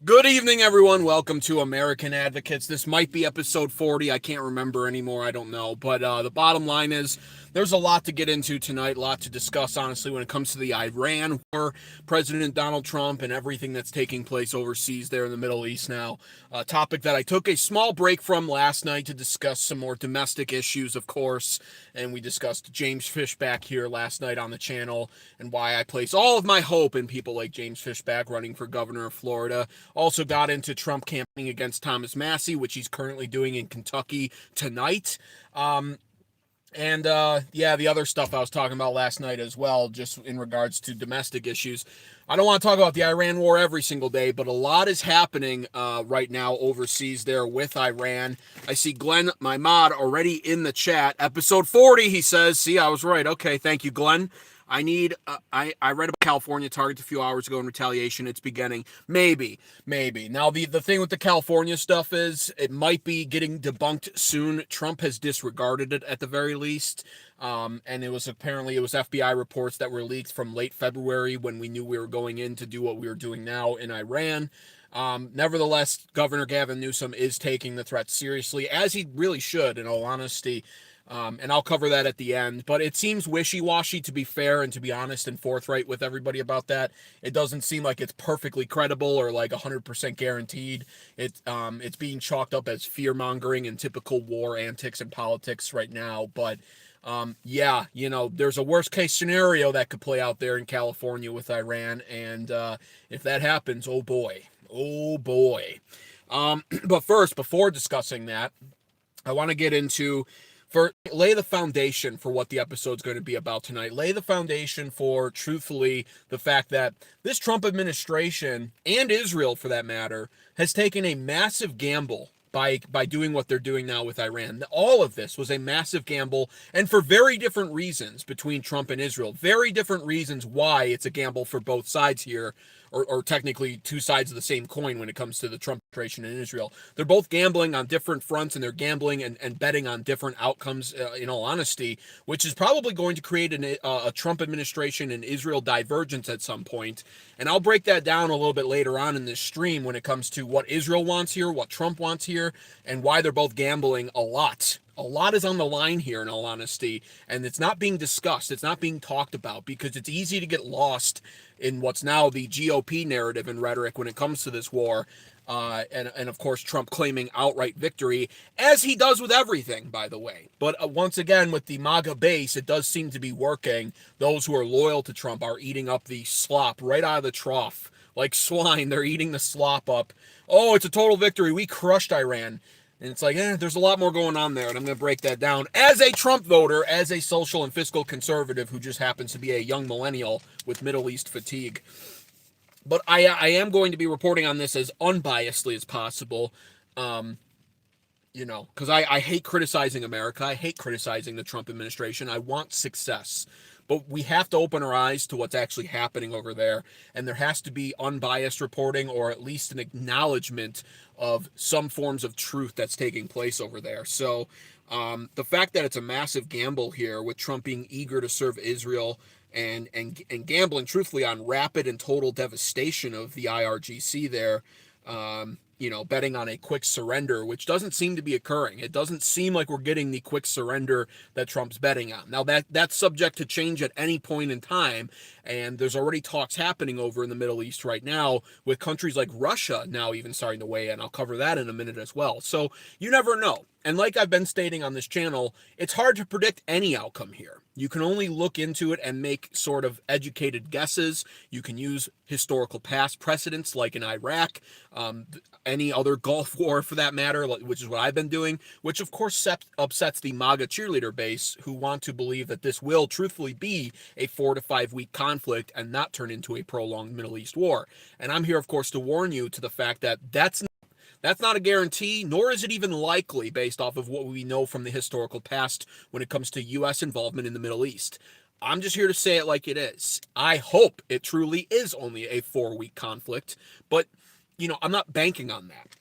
Good evening, everyone. Welcome to American Advocates. This might be episode 40. I can't remember anymore. I don't know. But the bottom line is there's a lot to get into tonight, a lot to discuss, honestly, when it comes to the Iran war, President Donald Trump, and everything that's taking place overseas there in the Middle East now. A topic that I took a small break from last night to discuss some more domestic issues, of course. And we discussed James Fishback here last night on the channel and why I place all of my hope in people like James Fishback running for governor of Florida. Also got into Trump campaigning against Thomas Massie, which he's currently doing in Kentucky tonight. Yeah, the other stuff I was talking about last night as well, just in regards to domestic issues. I don't want to talk about the Iran war every single day, but a lot is happening right now overseas there with Iran. I see Glenn, my mod, already in the chat. Episode 40, he says. See, I was right. Okay, thank you, Glenn. I need. I read about California targets a few hours ago in retaliation. It's beginning. Maybe. Now the thing with the California stuff is it might be getting debunked soon. Trump has disregarded it at the very least. And it was FBI reports that were leaked from late February when we knew we were going in to do what we were doing now in Iran. Nevertheless, Governor Gavin Newsom is taking the threat seriously, as he really should, in all honesty. And I'll cover that at the end. But it seems wishy-washy, to be fair and to be honest and forthright with everybody about that. It doesn't seem like it's perfectly credible or like 100% guaranteed. It's being chalked up as fear-mongering and typical war antics in politics right now. But yeah, there's a worst-case scenario that could play out there in California with Iran. And if that happens, oh boy. But first, before discussing that, I want to get into... lay the foundation for what the episode's going to be about tonight. Lay the foundation for, truthfully, the fact that this Trump administration, and Israel for that matter, has taken a massive gamble by doing what they're doing now with Iran. All of this was a massive gamble, and for very different reasons between Trump and Israel. Very different reasons why it's a gamble for both sides here, or technically two sides of the same coin when it comes to the Trump administration and Israel. They're both gambling on different fronts, and they're gambling and betting on different outcomes, in all honesty, which is probably going to create a Trump administration and Israel divergence at some point. And I'll break that down a little bit later on in this stream when it comes to what Israel wants here, what Trump wants here, and why they're both gambling a lot. A lot is on the line here, in all honesty, and it's not being discussed. It's not being talked about because it's easy to get lost in what's now the GOP narrative and rhetoric when it comes to this war. And of course, Trump claiming outright victory, as he does with everything, by the way. But once again, with the MAGA base, it does seem to be working. Those who are loyal to Trump are eating up the slop right out of the trough. Like swine, they're eating the slop up. Oh, it's a total victory. We crushed Iran. And it's like, there's a lot more going on there, and I'm going to break that down. As a Trump voter, as a social and fiscal conservative who just happens to be a young millennial with Middle East fatigue. But I am going to be reporting on this as unbiasedly as possible, because I hate criticizing America. I hate criticizing the Trump administration. I want success. But we have to open our eyes to what's actually happening over there, and there has to be unbiased reporting or at least an acknowledgement of some forms of truth that's taking place over there. So the fact that it's a massive gamble here with Trump being eager to serve Israel and gambling, truthfully, on rapid and total devastation of the IRGC there, betting on a quick surrender, which doesn't seem to be occurring. It doesn't seem like we're getting the quick surrender that Trump's betting on. Now, that's subject to change at any point in time, and there's already talks happening over in the Middle East right now with countries like Russia now even starting to weigh in. I'll cover that in a minute as well. So you never know. And like I've been stating on this channel, it's hard to predict any outcome here. You can only look into it and make sort of educated guesses. You can use historical past precedents like in Iraq, any other Gulf war for that matter, which is what I've been doing, which of course upsets the MAGA cheerleader base who want to believe that this will truthfully be a 4 to 5 week conflict and not turn into a prolonged Middle East war. And I'm here, of course, to warn you to the fact that that's not a guarantee, nor is it even likely based off of what we know from the historical past when it comes to U.S. involvement in the Middle East. I'm just here to say it like it is. I hope it truly is only a 4-week conflict, but, I'm not banking on that.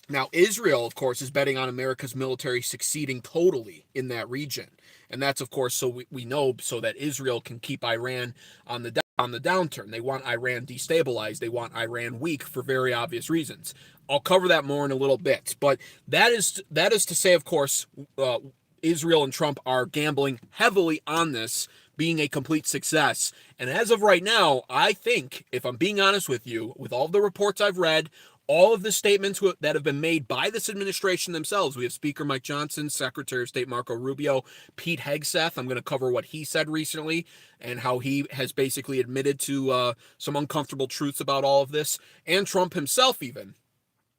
Now, Israel, of course, is betting on America's military succeeding totally in that region. And that's, of course, so we know so that Israel can keep Iran on the on the downturn. They want Iran destabilized. They want Iran weak for very obvious reasons. I'll cover that more in a little bit. But that is to say, of course, Israel and Trump are gambling heavily on this being a complete success. And as of right now, I think, if I'm being honest with you, with all the reports I've read, all of the statements that have been made by this administration themselves, we have Speaker Mike Johnson, Secretary of State Marco Rubio, Pete Hegseth. I'm going to cover what he said recently and how he has basically admitted to some uncomfortable truths about all of this, and Trump himself even.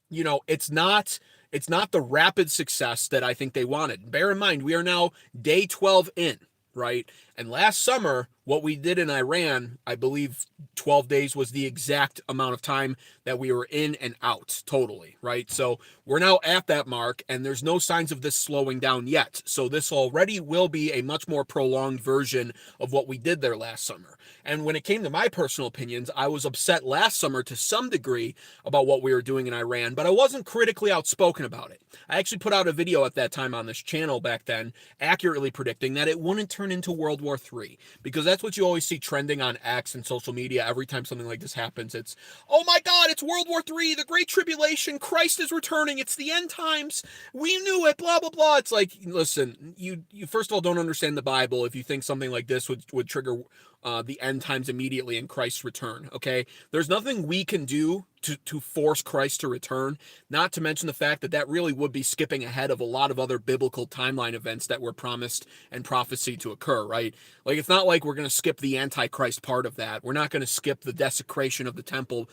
It's not the rapid success that I think they wanted. Bear in mind, we are now day 12 in, right? And last summer, what we did in Iran, I believe 12 days was the exact amount of time that we were in and out totally, right? So we're now at that mark, and there's no signs of this slowing down yet. So this already will be a much more prolonged version of what we did there last summer. And when it came to my personal opinions, I was upset last summer to some degree about what we were doing in Iran, but I wasn't critically outspoken about it. I actually put out a video at that time on this channel back then, accurately predicting that it wouldn't turn into World War III, because that's what you always see trending on X and social media every time something like this happens. It's, oh my God, it's World War III, the Great Tribulation, Christ is returning, it's the end times, we knew it, blah, blah, blah. It's like, listen, you first of all don't understand the Bible if you think something like this would trigger the end times immediately in Christ's return, okay? There's nothing we can do to force Christ to return, not to mention the fact that really would be skipping ahead of a lot of other biblical timeline events that were promised and prophesied to occur, right? Like, it's not like we're going to skip the Antichrist part of that. We're not going to skip the desecration of the temple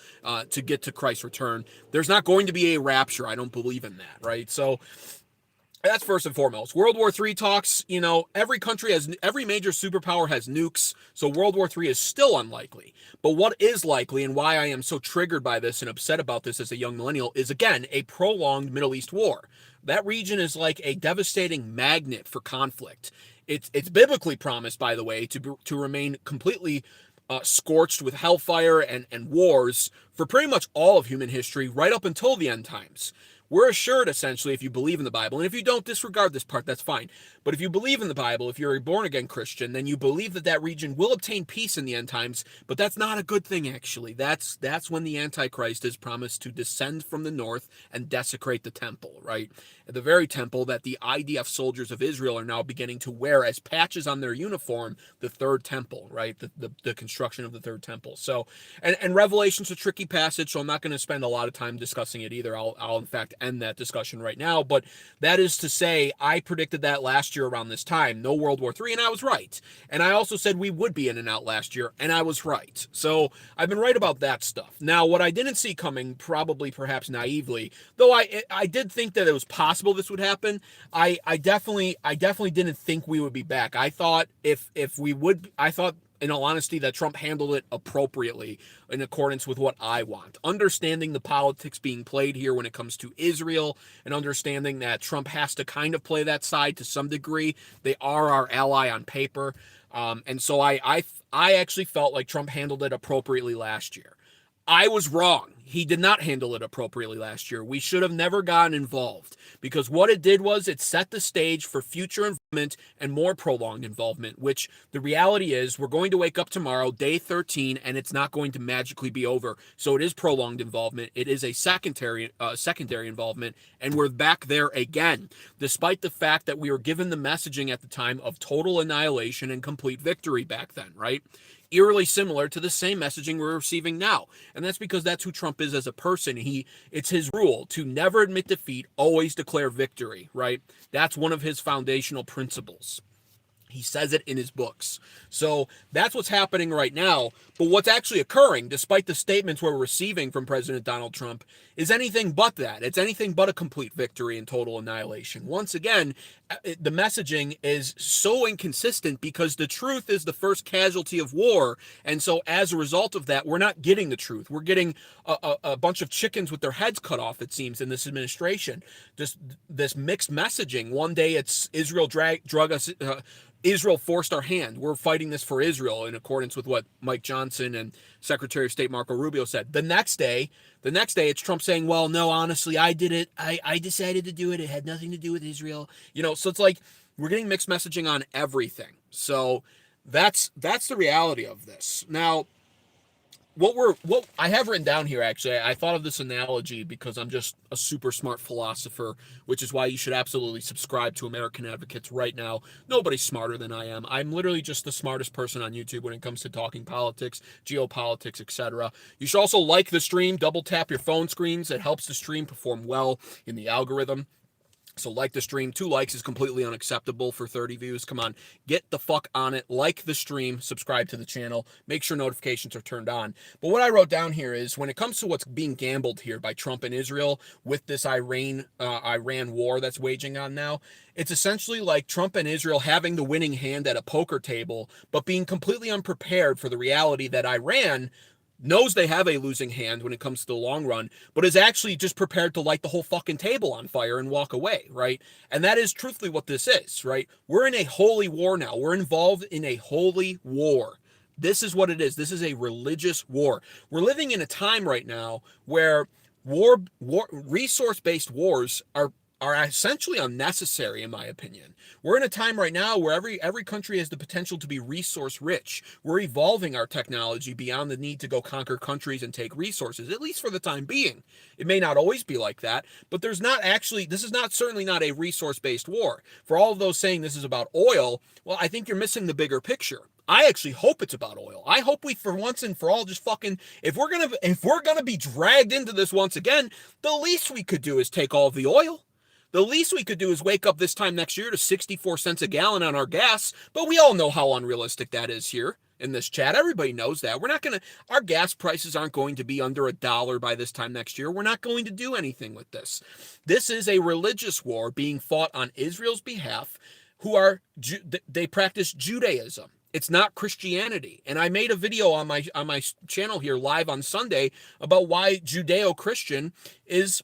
to get to Christ's return. There's not going to be a rapture. I don't believe in that, right? So that's first and foremost. World War III talks, every major superpower has nukes, so World War III is still unlikely. But what is likely, and why I am so triggered by this and upset about this as a young millennial, is, again, a prolonged Middle East war. That region is like a devastating magnet for conflict. It's biblically promised, by the way, to remain completely scorched with hellfire and wars for pretty much all of human history, right up until the end times. We're assured, essentially, if you believe in the Bible, and if you don't, disregard this part, that's fine. But if you believe in the Bible, if you're a born-again Christian, then you believe that region will obtain peace in the end times, but that's not a good thing, actually. That's when the Antichrist is promised to descend from the north and desecrate the temple, right? The very temple that the IDF soldiers of Israel are now beginning to wear as patches on their uniform, the third temple, right? The construction of the third temple. So, and Revelation's a tricky passage, so I'm not going to spend a lot of time discussing it either. I'll in fact end that discussion right now, but that is to say, I predicted that last year around this time, no World War III, and I was right. And I also said we would be in and out last year, and I was right. So I've been right about that stuff. Now, what I didn't see coming, perhaps naively, though I did think that it was possible this would happen, I definitely didn't think we would be back. I thought in all honesty, that Trump handled it appropriately in accordance with what I want. Understanding the politics being played here when it comes to Israel, and understanding that Trump has to kind of play that side to some degree. They are our ally on paper. And so I actually felt like Trump handled it appropriately last year. I was wrong. He did not handle it appropriately last year. We should have never gotten involved, because what it did was it set the stage for future involvement and more prolonged involvement, which the reality is we're going to wake up tomorrow, day 13, and it's not going to magically be over. So it is prolonged involvement. It is a secondary involvement, and we're back there again, despite the fact that we were given the messaging at the time of total annihilation and complete victory back then, right? Eerily similar to the same messaging we're receiving now. And that's because that's who Trump is as a person. It's his rule to never admit defeat, always declare victory, right? That's one of his foundational principles. He says it in his books. So that's what's happening right now. But what's actually occurring, despite the statements we're receiving from President Donald Trump, is anything but that. It's anything but a complete victory and total annihilation. Once again, the messaging is so inconsistent because the truth is the first casualty of war. And so as a result of that, we're not getting the truth. We're getting a bunch of chickens with their heads cut off, it seems, in this administration. Just this mixed messaging. One day it's Israel forced our hand. We're fighting this for Israel in accordance with what Mike Johnson and Secretary of State Marco Rubio said. The next day it's Trump saying, well, no, honestly, I did it. I decided to do it. It had nothing to do with Israel. So it's like we're getting mixed messaging on everything. So that's the reality of this. Now, what I have written down here, actually, I thought of this analogy because I'm just a super smart philosopher, which is why you should absolutely subscribe to American Advocates right now. Nobody's smarter than I am. I'm literally just the smartest person on YouTube when it comes to talking politics, geopolitics, etc. You should also like the stream, double tap your phone screens. It helps the stream perform well in the algorithm. So like the stream. 2 likes is completely unacceptable for 30 views. Come on, get the fuck on it. Like the stream, subscribe to the channel, make sure notifications are turned on. But what I wrote down here is when it comes to what's being gambled here by Trump and Israel with this Iran war that's waging on now, it's essentially like Trump and Israel having the winning hand at a poker table, but being completely unprepared for the reality that Iran knows they have a losing hand when it comes to the long run, but is actually just prepared to light the whole fucking table on fire and walk away, right? And that is truthfully what this is, right? We're in a holy war now. We're involved in a holy war. This is what it is. This is a religious war. We're living in a time right now where resource-based wars are essentially unnecessary, in my opinion. We're in a time right now where every country has the potential to be resource rich. We're evolving our technology beyond the need to go conquer countries and take resources, at least for the time being. It may not always be like that, but this is certainly not a resource-based war. For all of those saying this is about oil, well, I think you're missing the bigger picture. I actually hope it's about oil. I hope we, for once and for all, just fucking, if we're gonna be dragged into this once again, the least we could do is take all of the oil. The least we could do is wake up this time next year to 64 cents a gallon on our gas, but we all know how unrealistic that is here in this chat. Everybody knows that. Our gas prices aren't going to be under $1 by this time next year. We're not going to do anything with this. This is a religious war being fought on Israel's behalf, they practice Judaism. It's not Christianity. And I made a video on my channel here live on Sunday about why Judeo-Christian is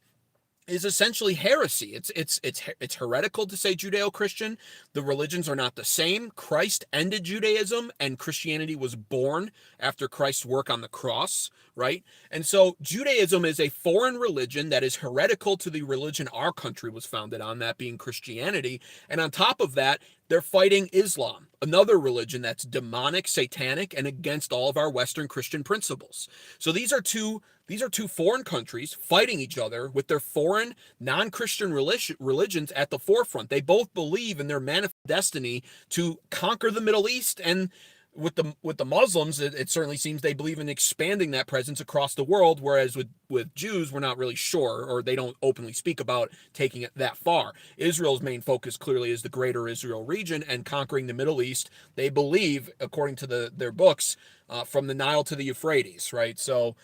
essentially heresy. It's heretical to say Judeo-Christian. The religions are not the same. Christ ended Judaism, and Christianity was born after Christ's work on the cross, right? And so Judaism is a foreign religion that is heretical to the religion our country was founded on, that being Christianity. And on top of that, they're fighting Islam, another religion that's demonic, satanic, and against all of our Western Christian principles. So these are two foreign countries fighting each other with their foreign non-Christian religions at the forefront. They both believe in their manifest destiny to conquer the Middle East, and with the Muslims, it certainly seems they believe in expanding that presence across the world, whereas with Jews, we're not really sure, or they don't openly speak about taking it that far. Israel's main focus clearly is the greater Israel region and conquering the Middle East. They believe, according to their books, from the Nile to the Euphrates, right? So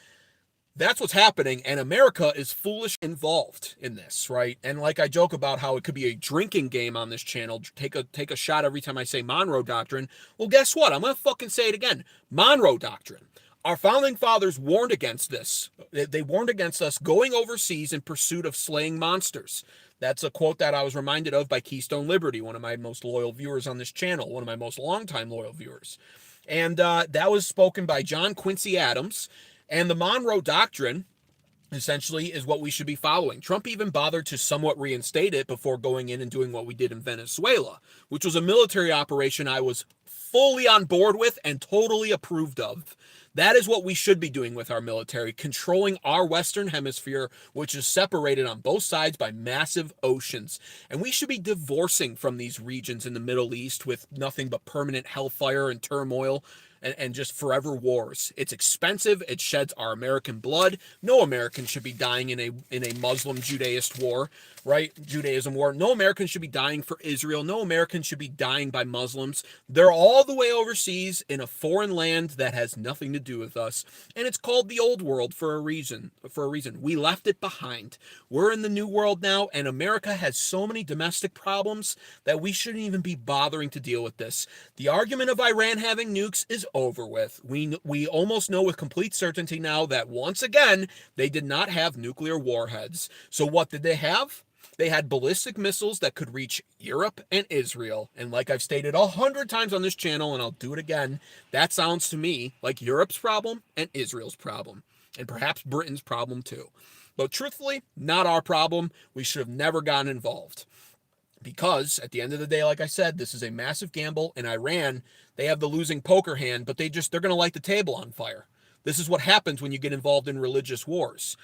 that's what's happening, and America is foolish involved in this, right? And like I joke about how it could be a drinking game on this channel, take a shot every time I say Monroe Doctrine. Well, guess what? I'm going to fucking say it again. Monroe Doctrine. Our founding fathers warned against this. They warned against us going overseas in pursuit of slaying monsters. That's a quote that I was reminded of by Keystone Liberty, one of my most loyal viewers on this channel, one of my most longtime loyal viewers. And that was spoken by John Quincy Adams. And the Monroe Doctrine, essentially, is what we should be following. Trump even bothered to somewhat reinstate it before going in and doing what we did in Venezuela, which was a military operation I was fully on board with and totally approved of. That is what we should be doing with our military, controlling our Western Hemisphere, which is separated on both sides by massive oceans. And we should be divorcing from these regions in the Middle East with nothing but permanent hellfire and turmoil. And just forever wars. It's expensive. It sheds our American blood. No American should be dying in a Muslim Judaist war, right? Judaism war. No American should be dying for Israel. No American should be dying by Muslims. They're all the way overseas in a foreign land that has nothing to do with us. And it's called the old world for a reason. We left it behind. We're in the new world now, and America has so many domestic problems that we shouldn't even be bothering to deal with this. The argument of Iran having nukes is over with. We almost know with complete certainty now that once again, they did not have nuclear warheads. So what did they have? They had ballistic missiles that could reach Europe and Israel. And like I've stated 100 times on this channel, and I'll do it again, that sounds to me like Europe's problem and Israel's problem. And perhaps Britain's problem too. But truthfully, not our problem. We should have never gotten involved. Because at the end of the day, like I said, this is a massive gamble. In Iran, they have the losing poker hand, but they're going to light the table on fire. This is what happens when you get involved in religious wars.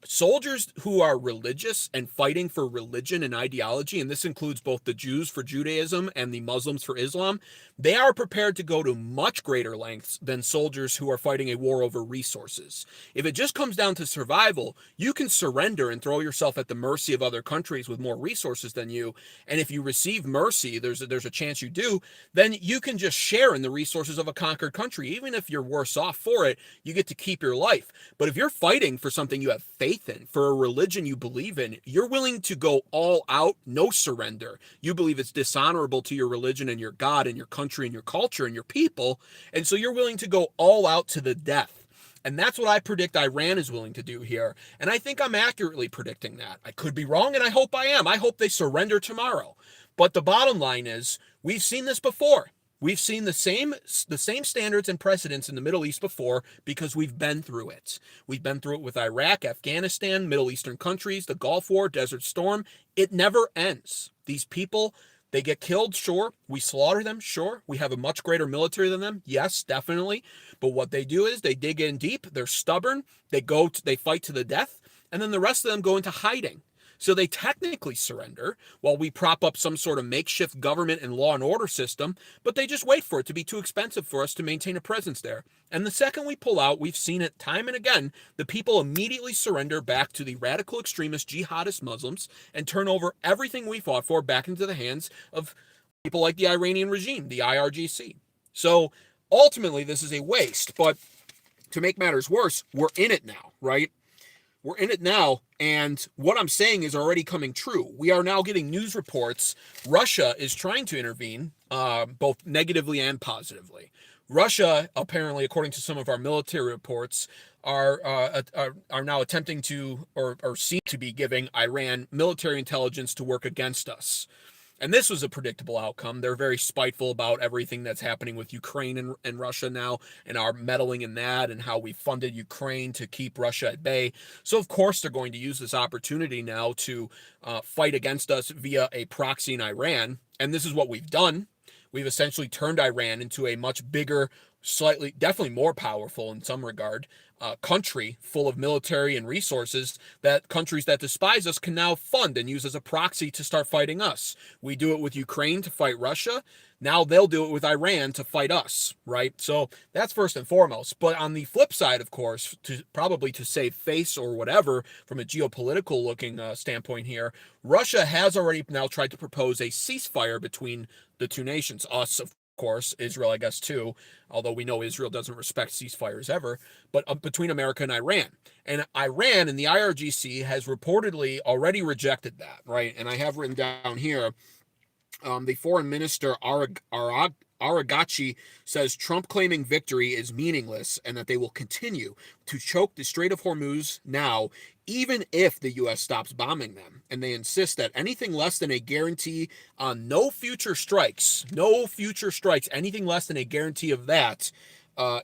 Soldiers who are religious and fighting for religion and ideology, and this includes both the Jews for Judaism and the Muslims for Islam, they are prepared to go to much greater lengths than soldiers who are fighting a war over resources. If it just comes down to survival, you can surrender and throw yourself at the mercy of other countries with more resources than you. And if you receive mercy, there's a chance you do, then you can just share in the resources of a conquered country. Even if you're worse off for it, you get to keep your life. But if you're fighting for something you have faith in, for a religion you believe in, you're willing to go all out, no surrender. You believe it's dishonorable to your religion and your God and your country and your culture and your people. And so you're willing to go all out to the death. And that's what I predict Iran is willing to do here. And I think I'm accurately predicting that. I could be wrong, and I hope I am. I hope they surrender tomorrow. But the bottom line is, we've seen this before. We've seen the same standards and precedents in the Middle East before because we've been through it. We've been through it with Iraq, Afghanistan, Middle Eastern countries, the Gulf War, Desert Storm. It never ends. These people, they get killed, sure. We slaughter them, sure. We have a much greater military than them, yes, definitely. But what they do is they dig in deep, they're stubborn, they fight to the death, and then the rest of them go into hiding. So they technically surrender while we prop up some sort of makeshift government and law and order system, but they just wait for it to be too expensive for us to maintain a presence there. And the second we pull out, we've seen it time and again, the people immediately surrender back to the radical extremist jihadist Muslims and turn over everything we fought for back into the hands of people like the Iranian regime, the IRGC. So ultimately, this is a waste, but to make matters worse, we're in it now, right? We're in it now, and what I'm saying is already coming true. We are now getting news reports. Russia is trying to intervene, both negatively and positively. Russia, apparently, according to some of our military reports, are now attempting to, or seem to be giving Iran military intelligence to work against us. And this was a predictable outcome. They're very spiteful about everything that's happening with Ukraine and Russia now, and our meddling in that, and how we funded Ukraine to keep Russia at bay. So, of course, they're going to use this opportunity now to fight against us via a proxy in Iran. And this is what we've done. We've essentially turned Iran into a much bigger, definitely more powerful in some regard, country full of military and resources that countries that despise us can now fund and use as a proxy to start fighting us. We do it with Ukraine to fight Russia. Now they'll do it with Iran to fight us, right? So that's first and foremost. But on the flip side, of course, probably to save face or whatever from a geopolitical looking standpoint here, Russia has already now tried to propose a ceasefire between the two nations, us, of course, Israel, I guess, too, although we know Israel doesn't respect ceasefires ever, but between America and Iran. And Iran and the IRGC has reportedly already rejected that, right? And I have written down here, the foreign minister, IRGC, says Trump claiming victory is meaningless and that they will continue to choke the Strait of Hormuz now, even if the U.S. stops bombing them. And they insist that anything less than a guarantee on no future strikes, anything less than a guarantee of that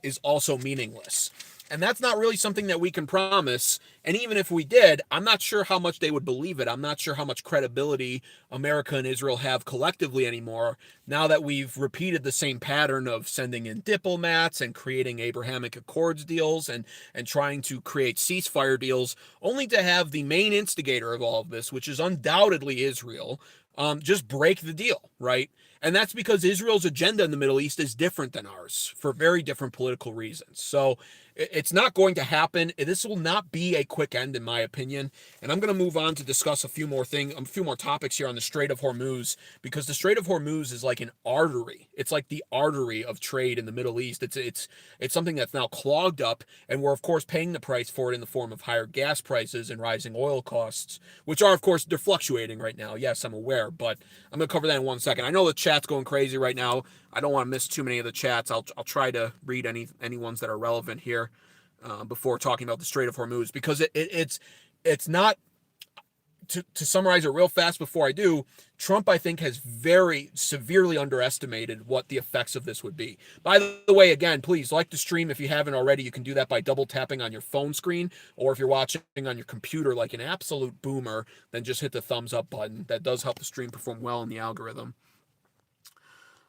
is also meaningless. And that's not really something that we can promise. And even if we did, I'm not sure how much they would believe it. I'm not sure how much credibility America and Israel have collectively anymore, now that we've repeated the same pattern of sending in diplomats and creating Abrahamic Accords deals and trying to create ceasefire deals, only to have the main instigator of all of this, which is undoubtedly Israel, just break the deal, right? And that's because Israel's agenda in the Middle East is different than ours for very different political reasons. So it's not going to happen. This will not be a quick end, in my opinion. And I'm going to move on to discuss a few more topics here on the Strait of Hormuz, because the Strait of Hormuz is like an artery. It's like the artery of trade in the Middle East. It's something that's now clogged up, and we're of course paying the price for it in the form of higher gas prices and rising oil costs, which are, of course, they're fluctuating right now. Yes, I'm aware, but I'm going to cover that in 1 second. I know the chat's going crazy right now. I don't want to miss too many of the chats. I'll try to read any ones that are relevant here before talking about the Strait of Hormuz, because it's not, to summarize it real fast before I do, Trump, I think, has very severely underestimated what the effects of this would be. By the way, again, please like the stream if you haven't already. You can do that by double tapping on your phone screen, or if you're watching on your computer like an absolute boomer, then just hit the thumbs up button. That does help the stream perform well in the algorithm.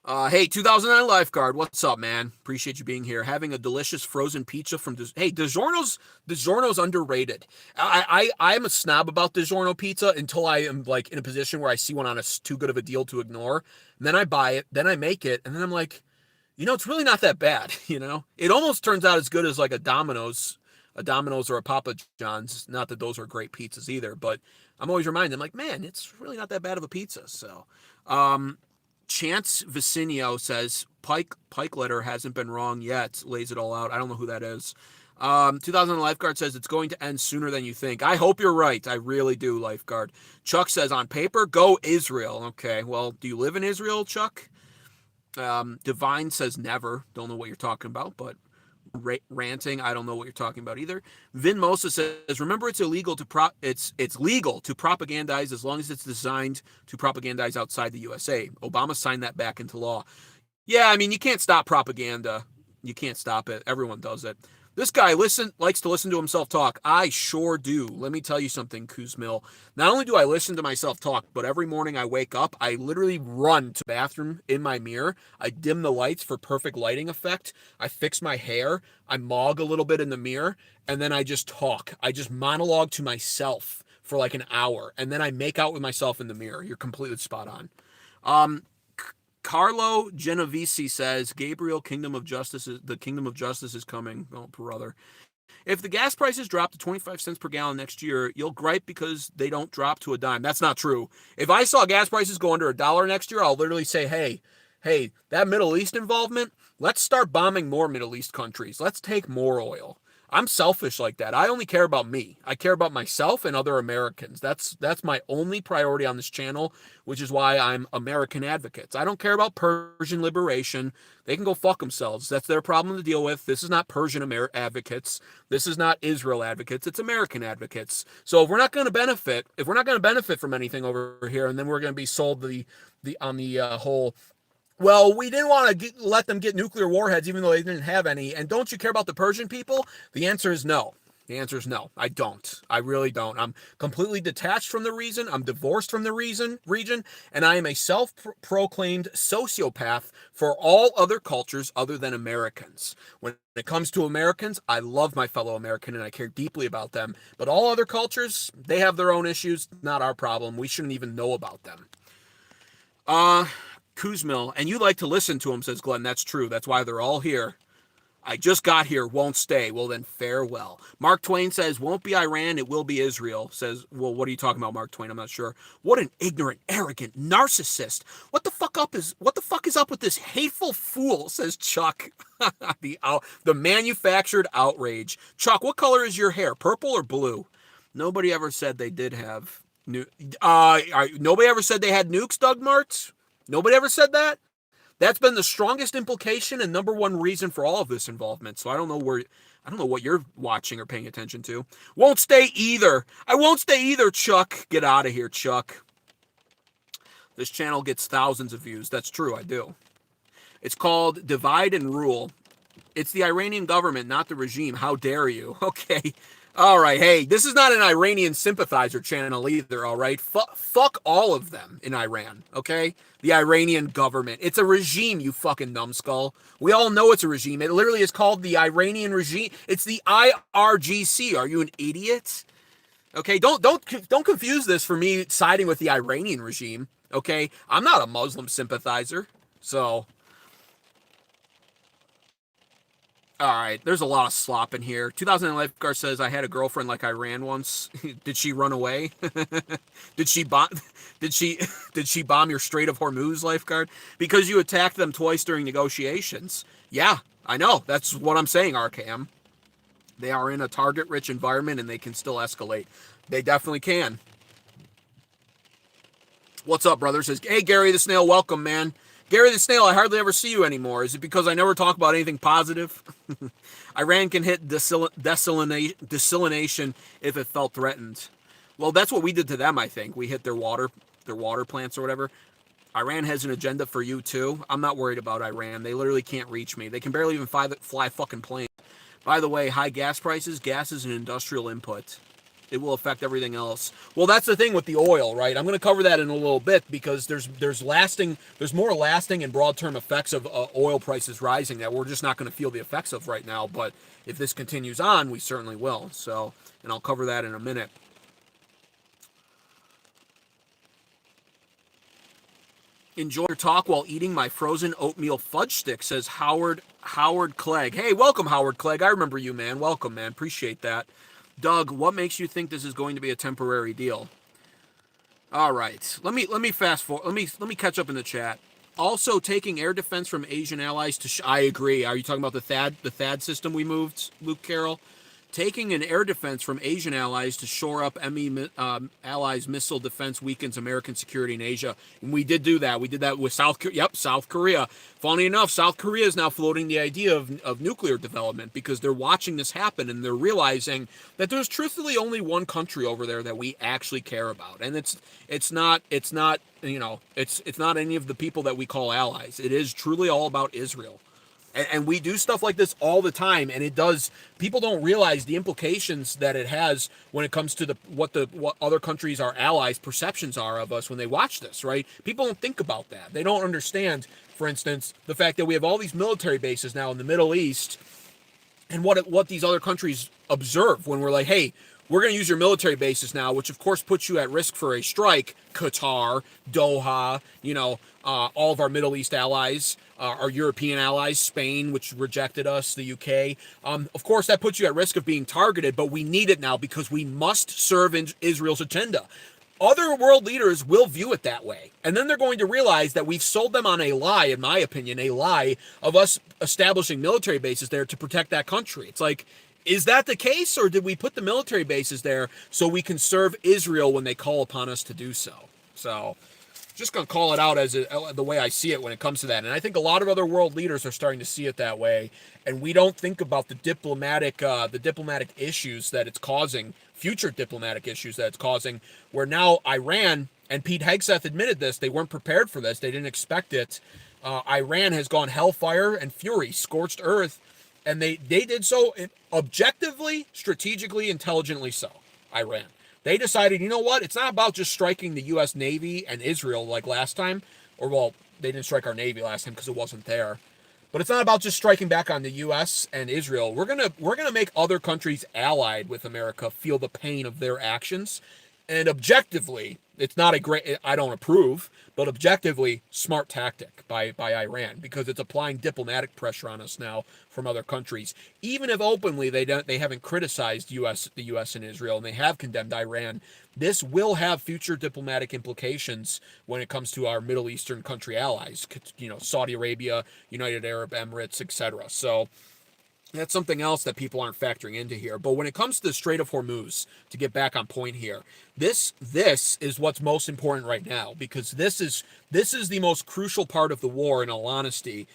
Hey, 2009 Lifeguard, what's up, man? Appreciate you being here. Having a delicious frozen pizza from hey, DiGiorno's underrated. I'm a snob about DiGiorno pizza until I am like in a position where I see one on a too good of a deal to ignore. And then I buy it, then I make it, and then I'm like, it's really not that bad. It almost turns out as good as like a Domino's or a Papa John's. Not that those are great pizzas either, but I'm always reminded, I'm like, man, it's really not that bad of a pizza. So, Chance Vicinio says Pike letter hasn't been wrong yet. Lays it all out. I don't know who that is. 2000 Lifeguard says it's going to end sooner than you think. I hope you're right. I really do, Lifeguard. Chuck says on paper, go Israel. Okay, well, do you live in Israel, Chuck? Divine says never. Don't know what you're talking about, but ranting, I don't know what you're talking about either. Vin Mosa says, remember, it's illegal to it's legal to propagandize as long as it's designed to propagandize outside the USA. Obama signed that back into law. Yeah, I mean, you can't stop propaganda. You can't stop it. Everyone does it. This guy likes to listen to himself talk. I sure do. Let me tell you something, Kuzmil. Not only do I listen to myself talk, but every morning I wake up, I literally run to the bathroom in my mirror. I dim the lights for perfect lighting effect. I fix my hair. I mog a little bit in the mirror, and then I just talk. I just monologue to myself for like an hour, and then I make out with myself in the mirror. You're completely spot on. Carlo Genovese says, Gabriel, the kingdom of justice is coming. Oh, brother. If the gas prices drop to 25 cents per gallon next year, you'll gripe because they don't drop to a dime. That's not true. If I saw gas prices go under $1 next year, I'll literally say, hey, that Middle East involvement, let's start bombing more Middle East countries. Let's take more oil. I'm selfish like that. I only care about me. I care about myself and other Americans. That's my only priority on this channel, which is why I'm American Advocates. I don't care about Persian liberation. They can go fuck themselves. That's their problem to deal with. This is not Persian Advocates. This is not Israel Advocates. It's American Advocates. So if we're not going to benefit from anything over here, and then we're going to be sold the whole, well, we didn't want to let them get nuclear warheads even though they didn't have any. And don't you care about the Persian people? The answer is no. The answer is no. I don't. I really don't. I'm completely detached from the reason. I'm divorced from the region, and I am a self-proclaimed sociopath for all other cultures other than Americans. When it comes to Americans, I love my fellow American and I care deeply about them. But all other cultures, they have their own issues. Not our problem. We shouldn't even know about them. Kuzmil, and you like to listen to him, says Glenn. That's true. That's why they're all here. I just got here, won't stay. Well, then farewell. Mark Twain says, won't be Iran, it will be Israel. Says, well, what are you talking about, Mark Twain? I'm not sure. What an ignorant, arrogant narcissist. What the fuck is up with this hateful fool, says Chuck. The manufactured outrage. Chuck, what color is your hair, purple or blue? Nobody ever said they did have nobody ever said they had nukes, Doug Martz? Nobody ever said that? That's been the strongest implication and number one reason for all of this involvement. So I don't know what you're watching or paying attention to. Won't stay either. I won't stay either, Chuck. Get out of here, Chuck. This channel gets thousands of views. That's true, I do. It's called Divide and Rule. It's the Iranian government, not the regime. How dare you? Okay. All right, hey, this is not an Iranian sympathizer channel either, all right? Fuck all of them in Iran, okay? The Iranian government. It's a regime, you fucking numbskull. We all know it's a regime. It literally is called the Iranian regime. It's the IRGC. Are you an idiot? Okay, don't confuse this for me siding with the Iranian regime, okay? I'm not a Muslim sympathizer, so... All right, there's a lot of slop in here. 2000 Lifeguard says, I had a girlfriend like Iran once. Did she run away? Did she bomb your Strait of Hormuz, Lifeguard? Because you attacked them twice during negotiations. Yeah, I know. That's what I'm saying, Arkham. They are in a target-rich environment, and they can still escalate. They definitely can. What's up, brother? Says, hey, Gary the Snail, welcome, man. Gary the Snail, I hardly ever see you anymore. Is it because I never talk about anything positive? Iran can hit desalination if it felt threatened. Well, that's what we did to them, I think. We hit their water plants or whatever. Iran has an agenda for you, too. I'm not worried about Iran. They literally can't reach me. They can barely even fly fucking planes. By the way, high gas prices. Gas is an industrial input. It will affect everything else. Well, that's the thing with the oil, right? I'm going to cover that in a little bit because there's more lasting and broad term effects of oil prices rising that we're just not going to feel the effects of right now. But if this continues on, we certainly will. So, and I'll cover that in a minute. Enjoy your talk while eating my frozen oatmeal fudge stick, says Howard Clegg. Hey, welcome, Howard Clegg. I remember you, man. Welcome, man. Appreciate that. Doug, what makes you think this is going to be a temporary deal? All right. Let me fast forward. Let me catch up in the chat. Also, taking air defense from Asian allies to I agree. Are you talking about the THAAD system we moved, Luke Carroll? Taking an air defense from Asian allies to shore up ME allies' missile defense weakens American security in Asia. And we did do that. We did that with South Korea. Yep, South Korea. Funny enough, South Korea is now floating the idea of nuclear development because they're watching this happen and they're realizing that there's truthfully only one country over there that we actually care about. And it's not any of the people that we call allies. It is truly all about Israel. And we do stuff like this all the time, and it does. People don't realize the implications that it has when it comes to what other countries, our allies, perceptions are of us when they watch this. Right? People don't think about that. They don't understand, for instance, the fact that we have all these military bases now in the Middle East, and what these other countries observe when we're like, hey, we're going to use your military bases now, which of course puts you at risk for a strike. Qatar, Doha, all of our Middle East allies, our European allies, Spain, which rejected us, the UK. Of course, that puts you at risk of being targeted, but we need it now because we must serve Israel's agenda. Other world leaders will view it that way. And then they're going to realize that we've sold them on a lie, in my opinion, a lie of us establishing military bases there to protect that country. It's like, is that the case, or did we put the military bases there so we can serve Israel when they call upon us to do so? So, just going to call it out as the way I see it when it comes to that. And I think a lot of other world leaders are starting to see it that way. And we don't think about the diplomatic issues that it's causing, future diplomatic issues that it's causing, where now Iran, and Pete Hegseth admitted this, they weren't prepared for this, they didn't expect it. Iran has gone hellfire and fury, scorched earth, and they did so objectively, strategically, intelligently so, Iran. They decided, you know what? It's not about just striking the U.S. Navy and Israel like last time. Or, well, they didn't strike our Navy last time because it wasn't there. But it's not about just striking back on the U.S. and Israel. We're gonna make other countries allied with America feel the pain of their actions. And objectively, it's not I don't approve, but objectively, smart tactic by Iran, because it's applying diplomatic pressure on us now from other countries. Even if openly they haven't criticized the U.S. and Israel, and they have condemned Iran, this will have future diplomatic implications when it comes to our Middle Eastern country allies, Saudi Arabia, United Arab Emirates, etc. So that's something else that people aren't factoring into here. But when it comes to the Strait of Hormuz, to get back on point here, this is what's most important right now, because this is the most crucial part of the war, in all honesty,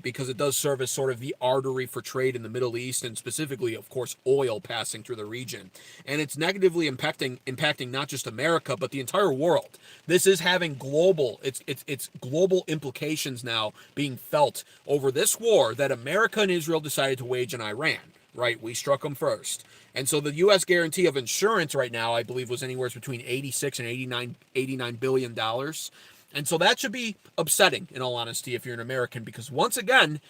because it does serve as sort of the artery for trade in the Middle East, and specifically, of course, oil passing through the region. And it's negatively impacting not just America, but the entire world. This is having global implications now being felt over this war that America and Israel decided to wage in Iran. Right, we struck them first. And so the U.S. guarantee of insurance right now, I believe, was anywhere between $86 and $89 billion. And so that should be upsetting, in all honesty, if you're an American, because once again,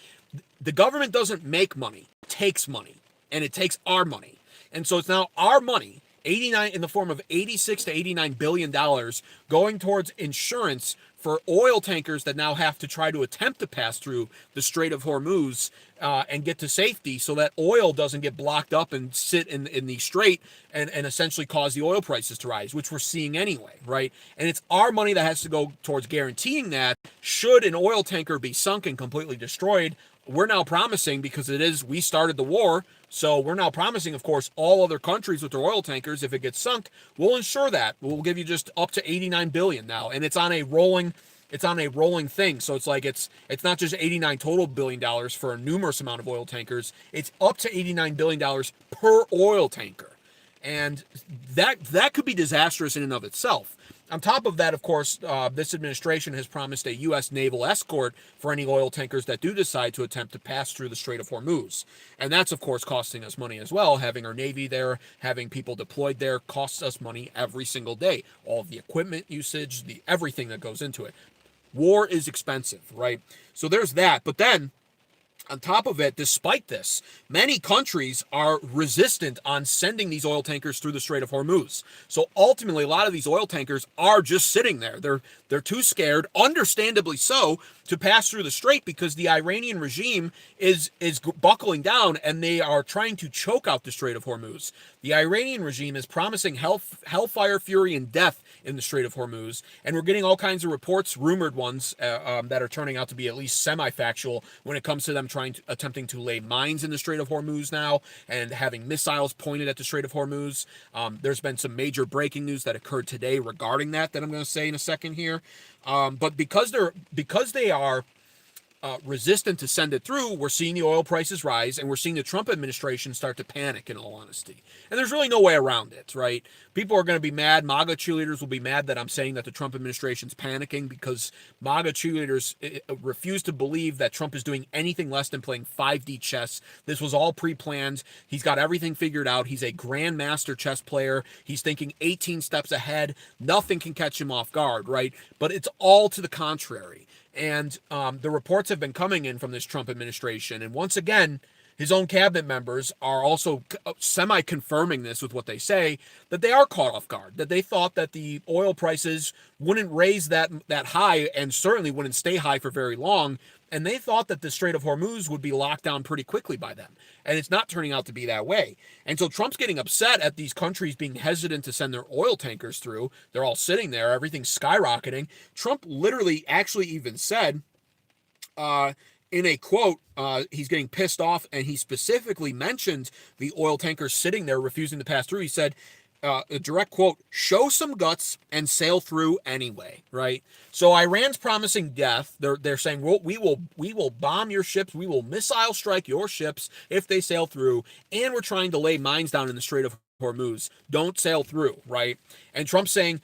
the government doesn't make money, it takes money, and it takes our money. And so it's now our money, 89 in the form of $86 to $89 billion, going towards insurance for oil tankers that now have to try to attempt to pass through the Strait of Hormuz and get to safety, so that oil doesn't get blocked up and sit in the strait and essentially cause the oil prices to rise, which we're seeing anyway, right? And it's our money that has to go towards guaranteeing that should an oil tanker be sunk and completely destroyed. We're now promising, because we started the war, so we're now promising, of course, all other countries with their oil tankers, if it gets sunk, we'll insure that. We'll give you just up to $89 billion now, and it's on a rolling thing. So it's like it's not just $89 total billion dollars for a numerous amount of oil tankers. It's up to $89 billion per oil tanker. And that could be disastrous in and of itself. On top of that, of course, this administration has promised a U.S. naval escort for any oil tankers that do decide to attempt to pass through the Strait of Hormuz. And that's, of course, costing us money as well. Having our Navy there, having people deployed there costs us money every single day. All of the equipment usage, everything that goes into it. War is expensive, right? So there's that. But then, on top of it, despite this, many countries are resistant on sending these oil tankers through the Strait of Hormuz. So ultimately, a lot of these oil tankers are just sitting there. They're too scared, understandably so, to pass through the strait because the Iranian regime is buckling down and they are trying to choke out the Strait of Hormuz. The Iranian regime is promising hellfire, fury, and death in the Strait of Hormuz, and we're getting all kinds of reports, rumored ones, that are turning out to be at least semi-factual when it comes to them attempting to lay mines in the Strait of Hormuz now and having missiles pointed at the Strait of Hormuz. There's been some major breaking news that occurred today regarding that I'm going to say in a second here. But because they are resistant to send it through, we're seeing the oil prices rise, and we're seeing the Trump administration start to panic, in all honesty. And there's really no way around it, right? People are going to be mad. MAGA cheerleaders will be mad that I'm saying that the Trump administration's panicking, because MAGA cheerleaders refuse to believe that Trump is doing anything less than playing 5D chess. This was all pre-planned. He's got everything figured out. He's a grandmaster chess player. He's thinking 18 steps ahead. Nothing can catch him off guard, right? But it's all to the contrary. And the reports have been coming in from this Trump administration. And once again, his own cabinet members are also semi-confirming this with what they say, that they are caught off guard, that they thought that the oil prices wouldn't raise that high and certainly wouldn't stay high for very long. And they thought that the Strait of Hormuz would be locked down pretty quickly by them. And it's not turning out to be that way. And so Trump's getting upset at these countries being hesitant to send their oil tankers through. They're all sitting there. Everything's skyrocketing. Trump literally actually even said, in a quote, he's getting pissed off, and he specifically mentioned the oil tankers sitting there refusing to pass through. He said, a direct quote, "Show some guts and sail through anyway," right? So Iran's promising death. They're saying, we will bomb your ships, we will missile strike your ships if they sail through, and we're trying to lay mines down in the Strait of Hormuz. Don't sail through, right? And Trump's saying,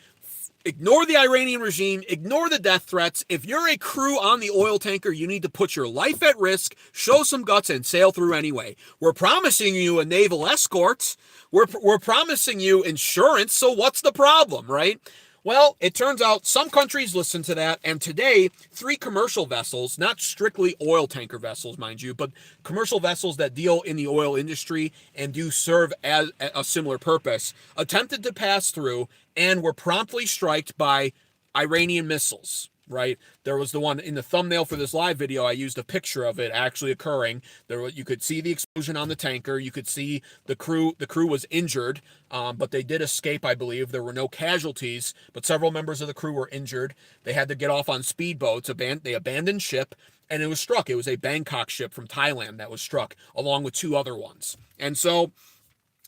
ignore the Iranian regime, ignore the death threats. If you're a crew on the oil tanker, you need to put your life at risk, show some guts, and sail through anyway. We're promising you a naval escort. We're promising you insurance, so what's the problem, right? Well, it turns out some countries listen to that, and today, 3 commercial vessels, not strictly oil tanker vessels, mind you, but commercial vessels that deal in the oil industry and do serve as a similar purpose, attempted to pass through and were promptly striked by Iranian missiles, right? There was the one in the thumbnail for this live video. I used a picture of it actually occurring. You could see the explosion on the tanker. You could see the crew. The crew was injured, but they did escape, I believe. There were no casualties, but several members of the crew were injured. They had to get off on speedboats. They abandoned ship, and it was struck. It was a Bangkok ship from Thailand that was struck, along with 2 other ones. And so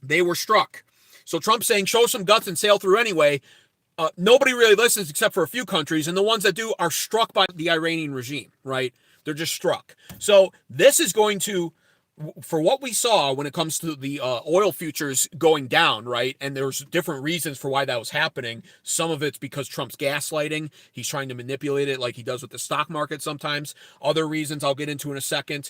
they were struck. So Trump's saying, show some guts and sail through anyway. Nobody really listens except for a few countries, and the ones that do are struck by the Iranian regime, right? They're just struck. So this is going to, for what we saw when it comes to the oil futures going down, right? And there's different reasons for why that was happening. Some of it's because Trump's gaslighting. He's trying to manipulate it like he does with the stock market sometimes. Other reasons I'll get into in a second.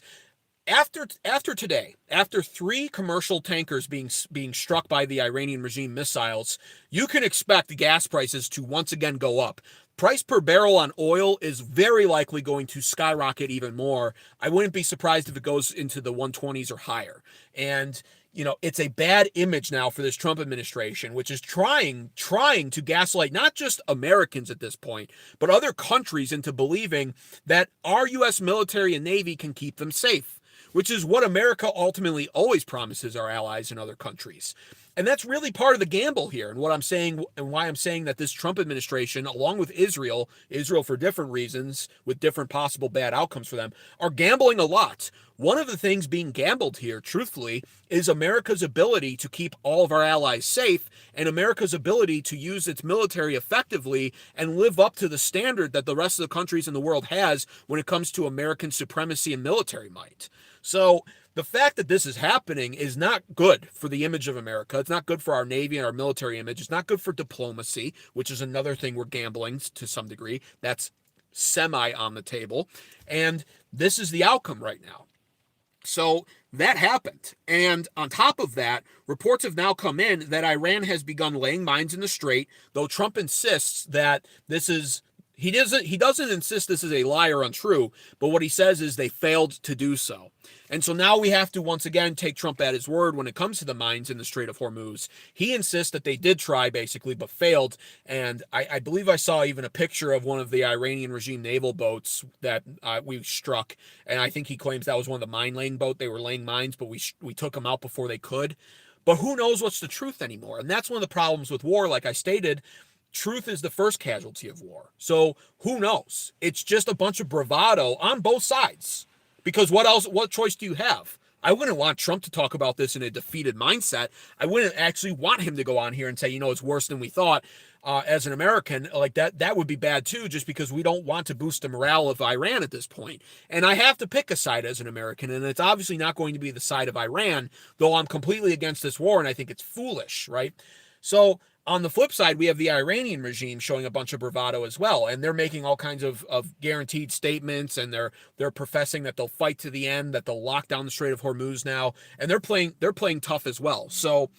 After today, after 3 commercial tankers being struck by the Iranian regime missiles, you can expect gas prices to once again go up. Price per barrel on oil is very likely going to skyrocket even more. I wouldn't be surprised if it goes into the 120s or higher. And it's a bad image now for this Trump administration, which is trying to gaslight not just Americans at this point, but other countries into believing that our U.S. military and Navy can keep them safe, which is what America ultimately always promises our allies in other countries. And that's really part of the gamble here. And what I'm saying, and why I'm saying that this Trump administration, along with Israel for different reasons, with different possible bad outcomes for them, are gambling a lot. One of the things being gambled here, truthfully, is America's ability to keep all of our allies safe, and America's ability to use its military effectively and live up to the standard that the rest of the countries in the world has when it comes to American supremacy and military might. So the fact that this is happening is not good for the image of America. It's not good for our Navy and our military image. It's not good for diplomacy, which is another thing we're gambling to some degree. That's semi on the table. And this is the outcome right now. So that happened. And on top of that, reports have now come in that Iran has begun laying mines in the Strait, though Trump insists that this is he doesn't insist this is a lie or untrue, but what he says is they failed to do so. And so now we have to once again take Trump at his word when it comes to the mines in the Strait of Hormuz. He insists that they did try basically, but failed. And I believe I saw even a picture of one of the Iranian regime naval boats that we struck. And I think he claims that was one of the mine laying boat. They were laying mines, but we took them out before they could. But who knows what's the truth anymore? And that's one of the problems with war. Like I stated, truth is the first casualty of war. So who knows? It's just a bunch of bravado on both sides. Because what choice do you have? I wouldn't want Trump to talk about this in a defeated mindset. I wouldn't actually want him to go on here and say, it's worse than we thought. As an American, like that would be bad too, just because we don't want to boost the morale of Iran at this point. And I have to pick a side as an American, and it's obviously not going to be the side of Iran, though I'm completely against this war, and I think it's foolish, right? So on the flip side, we have the Iranian regime showing a bunch of bravado as well, and they're making all kinds of guaranteed statements, and they're professing that they'll fight to the end, that they'll lock down the Strait of Hormuz now, and they're playing tough as well. So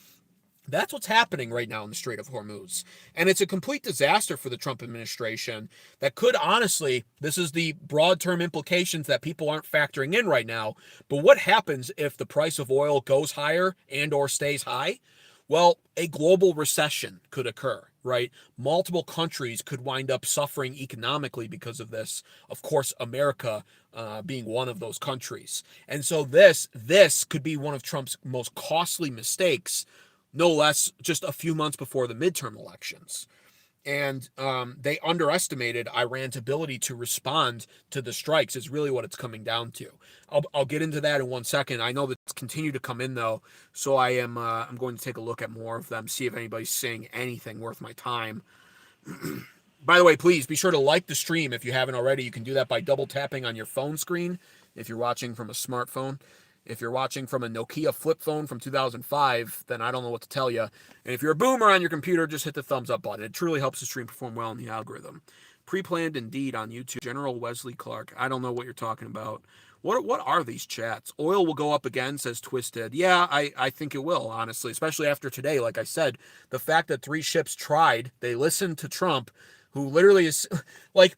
that's what's happening right now in the Strait of Hormuz. And it's a complete disaster for the Trump administration that could honestly, this is the broad term implications that people aren't factoring in right now, but what happens if the price of oil goes higher and or stays high? Well, a global recession could occur, right? Multiple countries could wind up suffering economically because of this. Of course, America being one of those countries. And so this could be one of Trump's most costly mistakes, no less just a few months before the midterm elections. And they underestimated Iran's ability to respond to the strikes is really what it's coming down to. I'll get into that in 1 second. I know that it's continued to come in though, so I'm going to take a look at more of them, see if anybody's saying anything worth my time. By the way, please be sure to like the stream if you haven't already. You can do that by double tapping on your phone screen if you're watching from a smartphone. If you're watching from a Nokia flip phone from 2005, then I don't know what to tell you. And if you're a boomer on your computer, just hit the thumbs up button. It truly helps the stream perform well in the algorithm. Pre-planned indeed on YouTube. General Wesley Clark. I don't know what you're talking about. What are these chats? Oil will go up again, says Twisted. Yeah, I think it will, honestly, especially after today. Like I said, the fact that 3 ships tried, they listened to Trump, who literally is like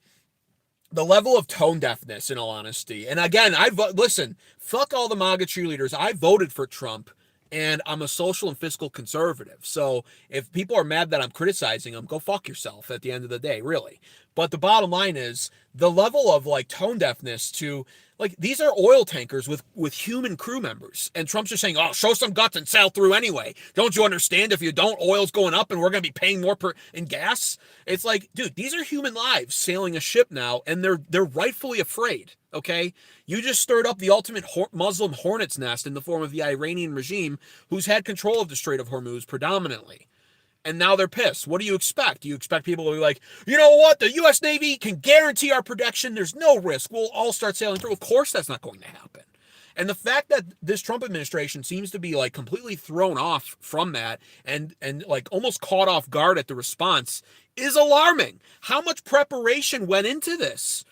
the level of tone deafness, in all honesty. And again, listen, fuck all the MAGA cheerleaders. I voted for Trump, and I'm a social and fiscal conservative. So if people are mad that I'm criticizing them, go fuck yourself at the end of the day, really. But the bottom line is the level of like tone deafness to like these are oil tankers with human crew members, and Trump's just saying, "Oh, show some guts and sail through anyway." Don't you understand? If you don't, oil's going up, and we're going to be paying more in gas. It's like, dude, these are human lives sailing a ship now, and they're rightfully afraid. Okay, you just stirred up the ultimate Muslim hornet's nest in the form of the Iranian regime, who's had control of the Strait of Hormuz predominantly. And now they're pissed. What do you expect? Do you expect people to be like, you know what? The U.S. Navy can guarantee our protection. There's no risk. We'll all start sailing through. Of course that's not going to happen. And the fact that this Trump administration seems to be like completely thrown off from that and like almost caught off guard at the response is alarming. How much preparation went into this?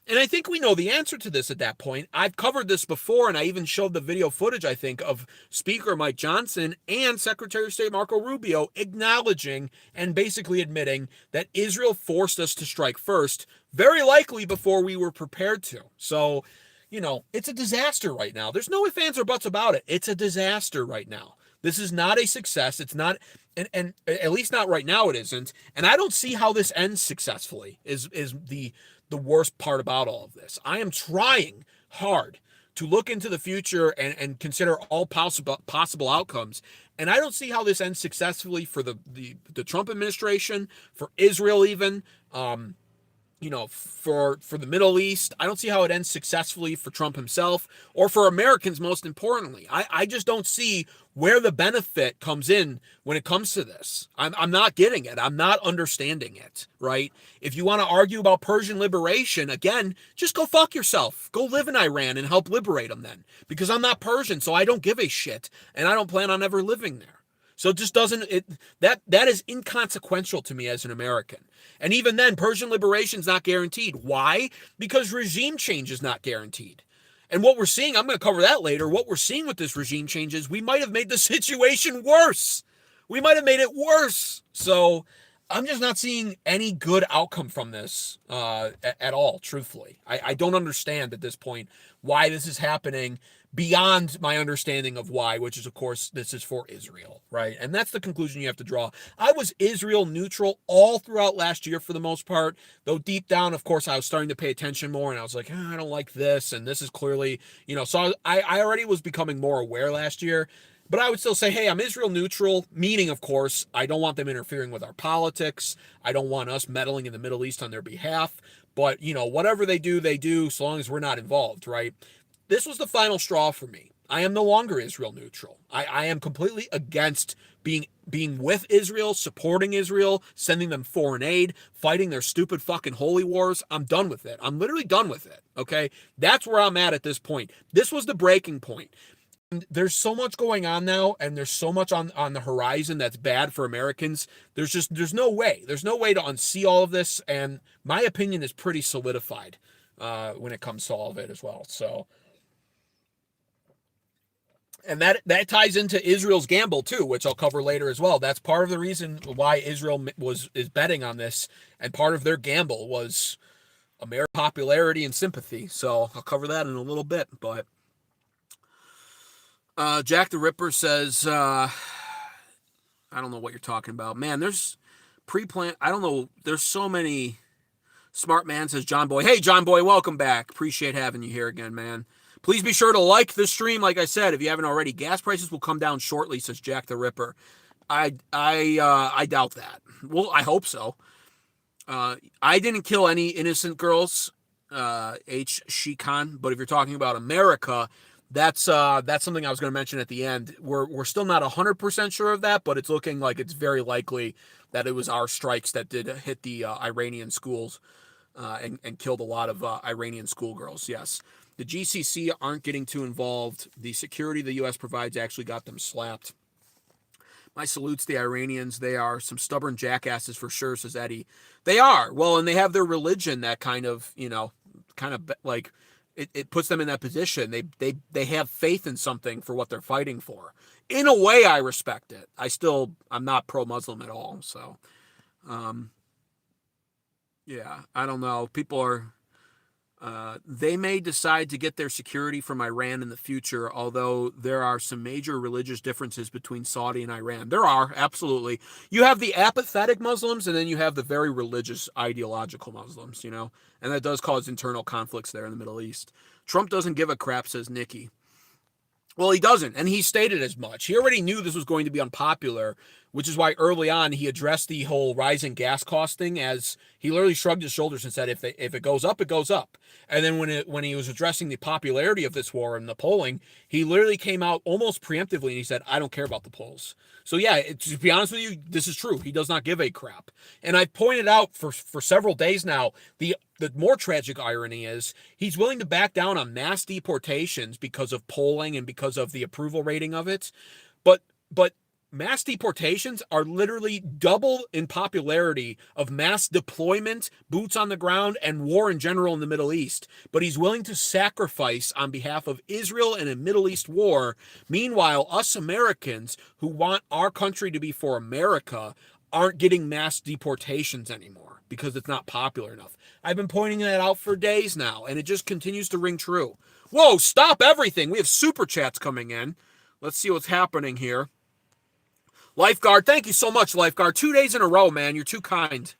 And I think we know the answer to this at that point. I've covered this before, and I even showed the video footage, I think, of Speaker Mike Johnson and Secretary of State Marco Rubio acknowledging and basically admitting that Israel forced us to strike first, very likely before we were prepared to. So, it's a disaster right now. There's no ifs, ands, or buts about it. It's a disaster right now. This is not a success. It's not, and at least not right now it isn't. And I don't see how this ends successfully, is the worst part about all of this. I am trying hard to look into the future and consider all possible outcomes. And I don't see how this ends successfully for the Trump administration, for Israel even. for the Middle East. I don't see how it ends successfully for Trump himself or for Americans, most importantly. I just don't see where the benefit comes in when it comes to this. I'm not getting it. I'm not understanding it, right? If you want to argue about Persian liberation, again, just go fuck yourself. Go live in Iran and help liberate them then. Because I'm not Persian, so I don't give a shit, and I don't plan on ever living there. So it just doesn't, that is inconsequential to me as an American. And even then, Persian liberation is not guaranteed. Why? Because regime change is not guaranteed. And what we're seeing, I'm going to cover that later, what we're seeing with this regime change is we might have made the situation worse. We might have made it worse. So I'm just not seeing any good outcome from this at all, truthfully. I don't understand at this point why this is happening beyond my understanding of why, which is, of course, this is for Israel, right? And that's the conclusion you have to draw. I was Israel neutral all throughout last year for the most part, though deep down, of course, I was starting to pay attention more, and I was like, I don't like this, and this is clearly, so I already was becoming more aware last year. But I would still say, hey, I'm Israel neutral, meaning, of course, I don't want them interfering with our politics. I don't want us meddling in the Middle East on their behalf. But, whatever they do, so long as we're not involved, right? This was the final straw for me. I am no longer Israel neutral. I am completely against being with Israel, supporting Israel, sending them foreign aid, fighting their stupid fucking holy wars. I'm done with it. I'm literally done with it, okay? That's where I'm at this point. This was the breaking point. There's so much going on now, and there's so much on the horizon that's bad for Americans. There's no way. There's no way to unsee all of this, and my opinion is pretty solidified when it comes to all of it as well. So, and that ties into Israel's gamble too, which I'll cover later as well. That's part of the reason why Israel is betting on this, and part of their gamble was American popularity and sympathy. So I'll cover that in a little bit, but. Jack the Ripper says, I don't know what you're talking about. Man, there's pre-planned, I don't know, there's so many. Smart Man says, John Boy. Hey, John Boy, welcome back. Appreciate having you here again, man. Please be sure to like the stream, like I said, if you haven't already. Gas prices will come down shortly, says Jack the Ripper. I doubt that. Well, I hope so. I didn't kill any innocent girls, H. Shikan, but if you're talking about America, that's something I was going to mention at the end. We're still not 100% sure of that, but it's looking like it's very likely that it was our strikes that did hit the Iranian schools and killed a lot of Iranian schoolgirls. Yes, the GCC aren't getting too involved. The security the U.S. provides actually got them slapped. My salutes the Iranians. They are some stubborn jackasses for sure, says Eddie. They are. Well, and they have their religion that kind of like. It puts them in that position. They have faith in something for what they're fighting for. In a way, I respect it. I'm not pro-Muslim at all. So, yeah, I don't know. People are, they may decide to get their security from Iran in the future, although there are some major religious differences between Saudi and Iran. There are, absolutely. You have the apathetic Muslims, and then you have the very religious, ideological Muslims, and that does cause internal conflicts there in the Middle East. Trump doesn't give a crap, says Nikki. Well, he doesn't, and he stated as much. He already knew this was going to be unpopular, which is why early on he addressed the whole rising gas cost thing as he literally shrugged his shoulders and said, if it goes up, it goes up. And then when he was addressing the popularity of this war and the polling, he literally came out almost preemptively and he said, I don't care about the polls. So yeah, to be honest with you, this is true. He does not give a crap. And I've pointed out for several days now, the more tragic irony is he's willing to back down on mass deportations because of polling and because of the approval rating of it. But mass deportations are literally double in popularity of mass deployment, boots on the ground, and war in general in the Middle East. But he's willing to sacrifice on behalf of Israel in a Middle East war. Meanwhile, us Americans who want our country to be for America aren't getting mass deportations anymore because it's not popular enough. I've been pointing that out for days now, and it just continues to ring true. Whoa, stop everything. We have super chats coming in. Let's see what's happening here. Lifeguard, thank you so much, Lifeguard. 2 days in a row, man. You're too kind.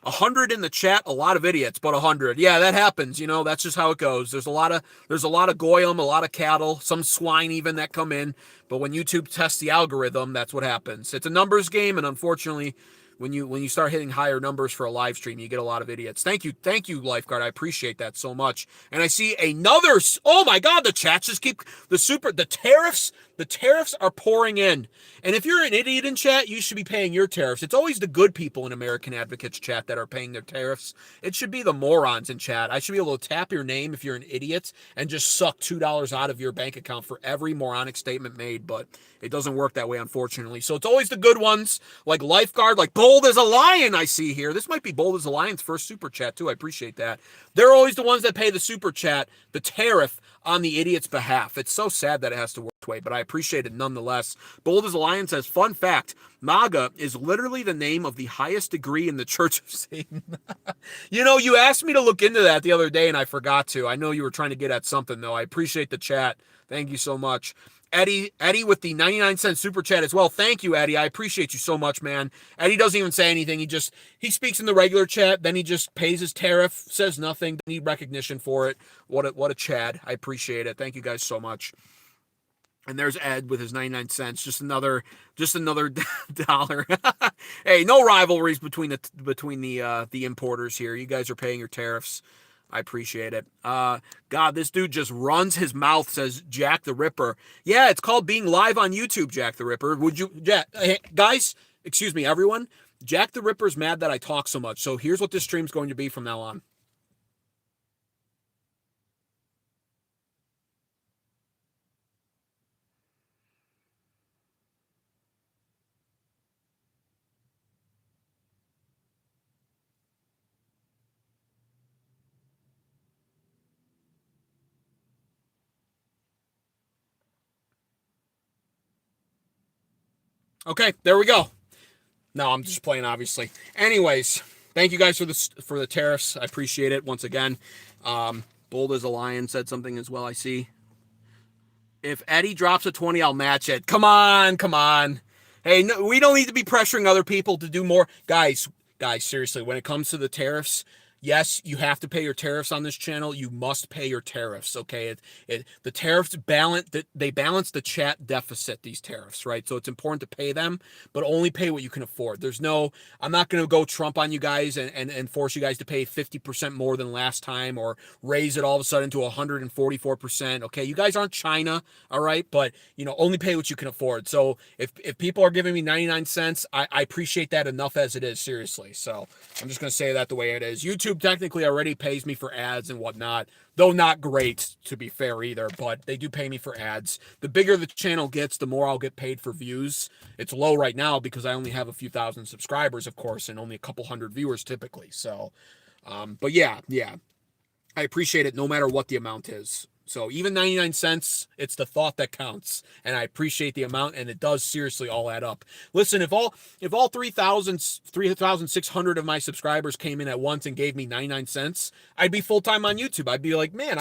100 in the chat, a lot of idiots, but 100. Yeah, that happens. That's just how it goes. There's a lot of goyim, a lot of cattle, some swine even that come in. But when YouTube tests the algorithm, that's what happens. It's a numbers game, and unfortunately, when you start hitting higher numbers for a live stream, you get a lot of idiots. Thank you, Lifeguard. I appreciate that so much. And I see another. Oh my God, the chats just keep the tariffs. The tariffs are pouring in. And if you're an idiot in chat, you should be paying your tariffs. It's always the good people in American Advocates chat that are paying their tariffs. It should be the morons in chat. I should be able to tap your name if you're an idiot and just suck $2 out of your bank account for every moronic statement made, but it doesn't work that way, unfortunately. So it's always the good ones, like Lifeguard, like Bold as a Lion I see here. This might be Bold as a Lion's first super chat, too. I appreciate that. They're always the ones that pay the super chat, the tariff, on the idiot's behalf. It's so sad that it has to work this way, but I appreciate it nonetheless. Bold as a Lion says, fun fact, MAGA is literally the name of the highest degree in the Church of Satan. You asked me to look into that the other day, and I forgot to. I know you were trying to get at something, though. I appreciate the chat. Thank you so much. Eddie with the 99-cent super chat as well. Thank you, Eddie. I appreciate you so much, man. Eddie doesn't even say anything. He speaks in the regular chat, then he just pays his tariff, says nothing, doesn't need recognition for it. What a Chad. I appreciate it. Thank you guys so much. And there's Ed with his 99 cents. Just another dollar. Hey, no rivalries between the importers here. You guys are paying your tariffs. I appreciate it. God, this dude just runs his mouth, says Jack the Ripper. Yeah, it's called being live on YouTube, Jack the Ripper. Hey, guys, excuse me, everyone. Jack the Ripper's mad that I talk so much. So here's what this stream's going to be from now on. Okay, there we go. No, I'm just playing, obviously. Anyways, thank you guys for the tariffs. I appreciate it once again. Bold as a Lion said something as well, I see. If Eddie drops a 20, I'll match it. Come on. Hey, no, we don't need to be pressuring other people to do more. Guys, seriously, when it comes to the tariffs, yes, you have to pay your tariffs on this channel. You must pay your tariffs, okay? The tariffs balance the chat deficit, these tariffs, right? So it's important to pay them, but only pay what you can afford. I'm not going to go Trump on you guys and force you guys to pay 50% more than last time or raise it all of a sudden to 144%, okay? You guys aren't China, all right? But, only pay what you can afford. So if people are giving me 99 cents, I appreciate that enough as it is, seriously. So I'm just going to say that the way it is. YouTube technically already pays me for ads and whatnot, though not great, to be fair either, but they do pay me for ads. The bigger the channel gets, the more I'll get paid for views. It's low right now because I only have a few thousand subscribers, of course, and only a couple hundred viewers typically. So, but yeah, I appreciate it no matter what the amount is. So even 99 cents, it's the thought that counts. And I appreciate the amount, and it does seriously all add up. Listen, if all 3,600 of my subscribers came in at once and gave me 99 cents, I'd be full-time on YouTube. I'd be like, man,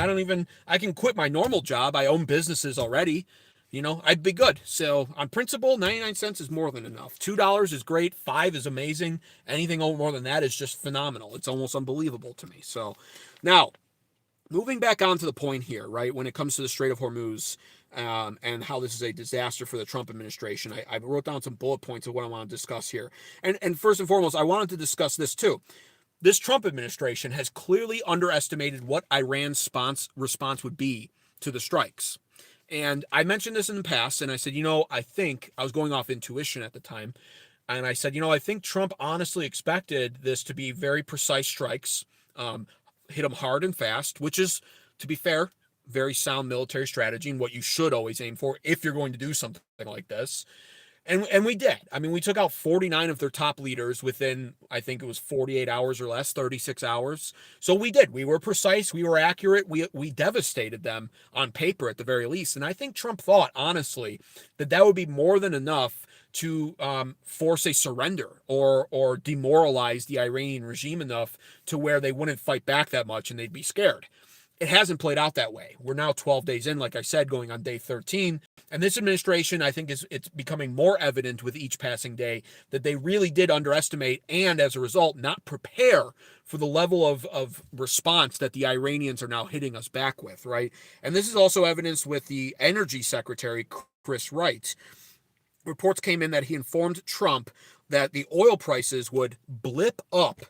I can quit my normal job. I own businesses already. I'd be good. So on principle, 99 cents is more than enough. $2 is great. 5 is amazing. Anything more than that is just phenomenal. It's almost unbelievable to me. So now, moving back on to the point here, right, when it comes to the Strait of Hormuz and how this is a disaster for the Trump administration, I wrote down some bullet points of what I want to discuss here. And first and foremost, I wanted to discuss this too. This Trump administration has clearly underestimated what Iran's response would be to the strikes. And I mentioned this in the past, and I said, I think, I was going off intuition at the time, and I said, I think Trump honestly expected this to be very precise strikes, hit them hard and fast, which is, to be fair, very sound military strategy and what you should always aim for if you're going to do something like this. And we did. I mean, we took out 49 of their top leaders within, I think it was 48 hours or less, 36 hours. So we did. We were precise. We were accurate. We devastated them on paper at the very least. And I think Trump thought, honestly, that would be more than enough to force a surrender or demoralize the Iranian regime enough to where they wouldn't fight back that much and they'd be scared. It hasn't played out that way. We're now 12 days in, like I said, going on day 13. And this administration, I think, it's becoming more evident with each passing day that they really did underestimate and, as a result, not prepare for the level of response that the Iranians are now hitting us back with, right? And this is also evidenced with the Energy Secretary, Chris Wright. reports came in that he informed Trump that the oil prices would blip up,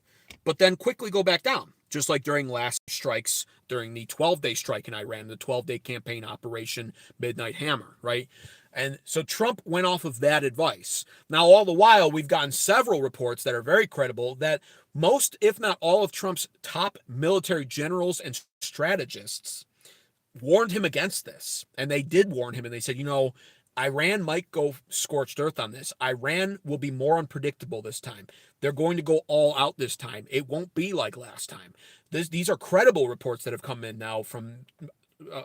but then quickly go back down, just like during last strikes, during the 12-day strike in Iran, the 12-day campaign Operation Midnight Hammer, right? And so Trump went off of that advice. Now, all the while, we've gotten several reports that are very credible that most, if not all, of Trump's top military generals and strategists warned him against this. And they did warn him, and they said, Iran might go scorched earth on this. Iran will be more unpredictable this time. They're going to go all out this time. It won't be like last time. These are credible reports that have come in now from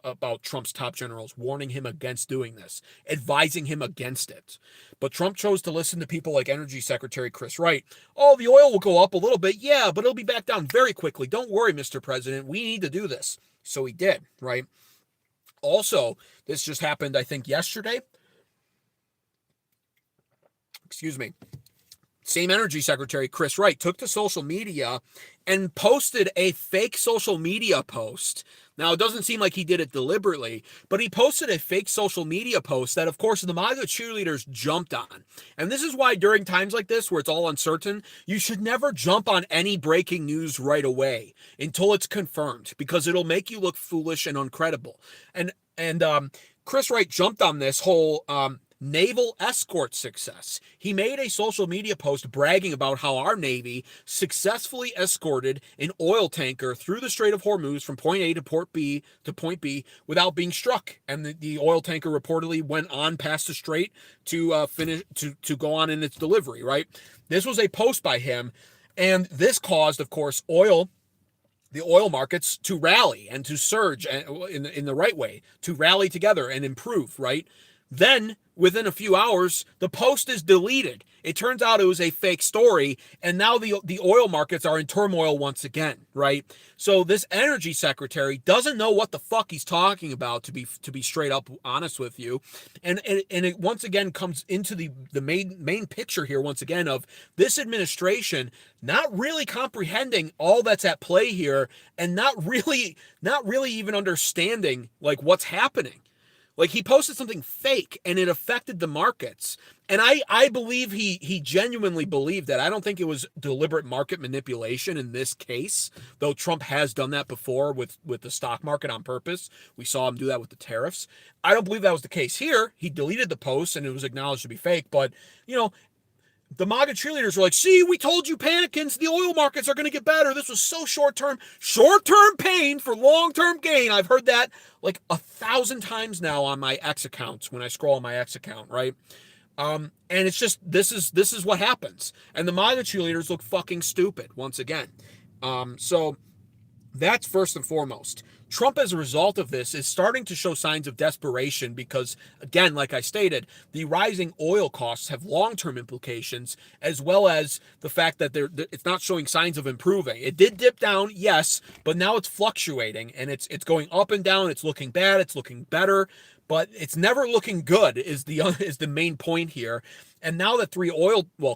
about Trump's top generals warning him against doing this, advising him against it. But Trump chose to listen to people like Energy Secretary Chris Wright. Oh, the oil will go up a little bit. Yeah, but it'll be back down very quickly. Don't worry, Mr. President. We need to do this. So he did, right? Also, this just happened, I think, yesterday. Excuse me. Same Energy Secretary Chris Wright took to social media and posted a fake social media post. Now, it doesn't seem like he did it deliberately, but he posted a fake social media post that, of course, the MAGA cheerleaders jumped on. And this is why during times like this, where it's all uncertain, you should never jump on any breaking news right away until it's confirmed, because it'll make you look foolish and uncredible. And Chris Wright jumped on this whole naval escort success. He made a social media post bragging about how our Navy successfully escorted an oil tanker through the Strait of Hormuz from point A to point B without being struck. And the oil tanker reportedly went on past the strait to finish to go on in its delivery, right? This was a post by him, and this caused, of course, the oil markets to rally and to surge in the right way, to rally together and improve, right? Then, within a few hours, the post is deleted. It turns out it was a fake story, and now the oil markets are in turmoil once again, right? So this energy secretary doesn't know what the fuck he's talking about, to be straight up honest with you. And it once again comes into the main picture here once again of this administration not really comprehending all that's at play here, and not really even understanding like what's happening. Like, he posted something fake and it affected the markets. And I believe he genuinely believed that. I don't think it was deliberate market manipulation in this case, though Trump has done that before with the stock market on purpose. We saw him do that with the tariffs. I don't believe that was the case here. He deleted the post and it was acknowledged to be fake. But, the MAGA cheerleaders were like, see, we told you, panicans, the oil markets are going to get better. This was so short-term pain for long-term gain. I've heard that like 1,000 times now on my X accounts when I scroll on my X account, right? And it's just, this is what happens. And the MAGA cheerleaders look fucking stupid once again. So that's first and foremost. Trump, as a result of this, is starting to show signs of desperation because, again, like I stated, the rising oil costs have long-term implications, as well as the fact that it's not showing signs of improving. It did dip down, yes, but now it's fluctuating, and it's going up and down. It's looking bad. It's looking better, but it's never looking good is the main point here. And now that 3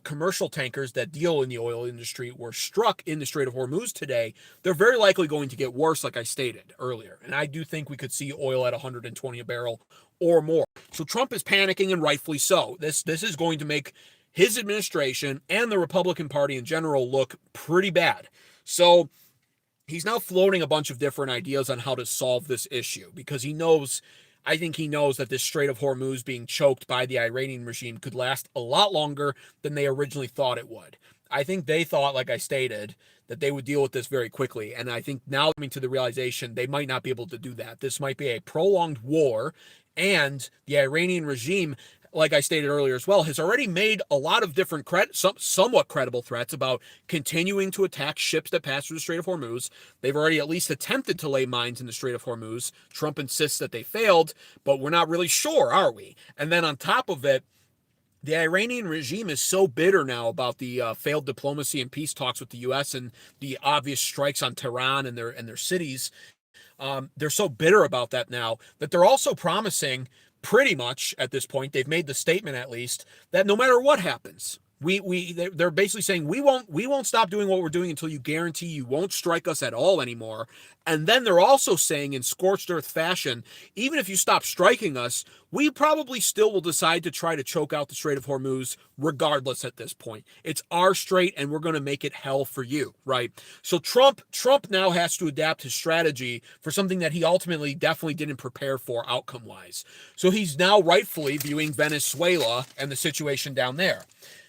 commercial tankers that deal in the oil industry were struck in the Strait of Hormuz today, they're very likely going to get worse, like I stated earlier. And I do think we could see oil at 120 a barrel or more. So Trump is panicking, and rightfully so. This is going to make his administration and the Republican Party in general look pretty bad. So he's now floating a bunch of different ideas on how to solve this issue, because I think he knows that this Strait of Hormuz being choked by the Iranian regime could last a lot longer than they originally thought it would. I think they thought, like I stated, that they would deal with this very quickly. And I think now coming to the realization they might not be able to do that. This might be a prolonged war, and the Iranian regime, like I stated earlier as well, has already made a lot of different somewhat credible threats about continuing to attack ships that pass through the Strait of Hormuz. They've already at least attempted to lay mines in the Strait of Hormuz. Trump insists that they failed, but we're not really sure, are we? And then on top of it, the Iranian regime is so bitter now about the failed diplomacy and peace talks with the U.S. and the obvious strikes on Tehran and their cities. They're so bitter about that now that they're also promising, pretty much at this point, they've made the statement at least, that no matter what happens, They're basically saying we won't stop doing what we're doing until you guarantee you won't strike us at all anymore. And then they're also saying in scorched earth fashion, even if you stop striking us, we probably still will decide to try to choke out the Strait of Hormuz regardless at this point. It's our strait and we're going to make it hell for you, right? So Trump now has to adapt his strategy for something that he ultimately definitely didn't prepare for outcome-wise. So he's now rightfully viewing Venezuela and the situation down there.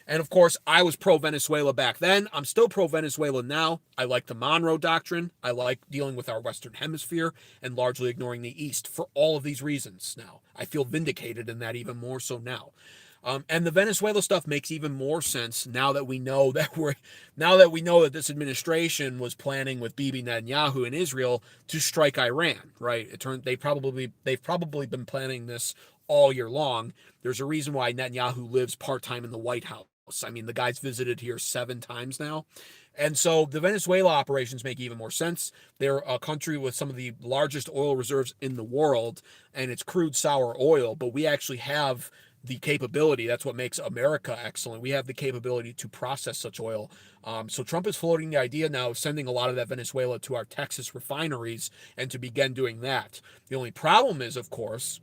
And of course, I was pro-Venezuela back then. I'm still pro-Venezuela now. I like the Monroe Doctrine. I like dealing with our Western Hemisphere and largely ignoring the East for all of these reasons now. I feel vindicated in that even more so now. And the Venezuela stuff makes even more sense now that we know that this administration was planning with Bibi Netanyahu in Israel to strike Iran, right? They've probably been planning this all year long. There's a reason why Netanyahu lives part-time in the White House. I mean, the guy's visited here 7 times now. And so the Venezuela operations make even more sense. They're a country with some of the largest oil reserves in the world, and it's crude sour oil, but we actually have the capability. That's what makes America excellent. We have the capability to process such oil. So Trump is floating the idea now of sending a lot of that Venezuela to our Texas refineries and to begin doing that. The only problem is, of course,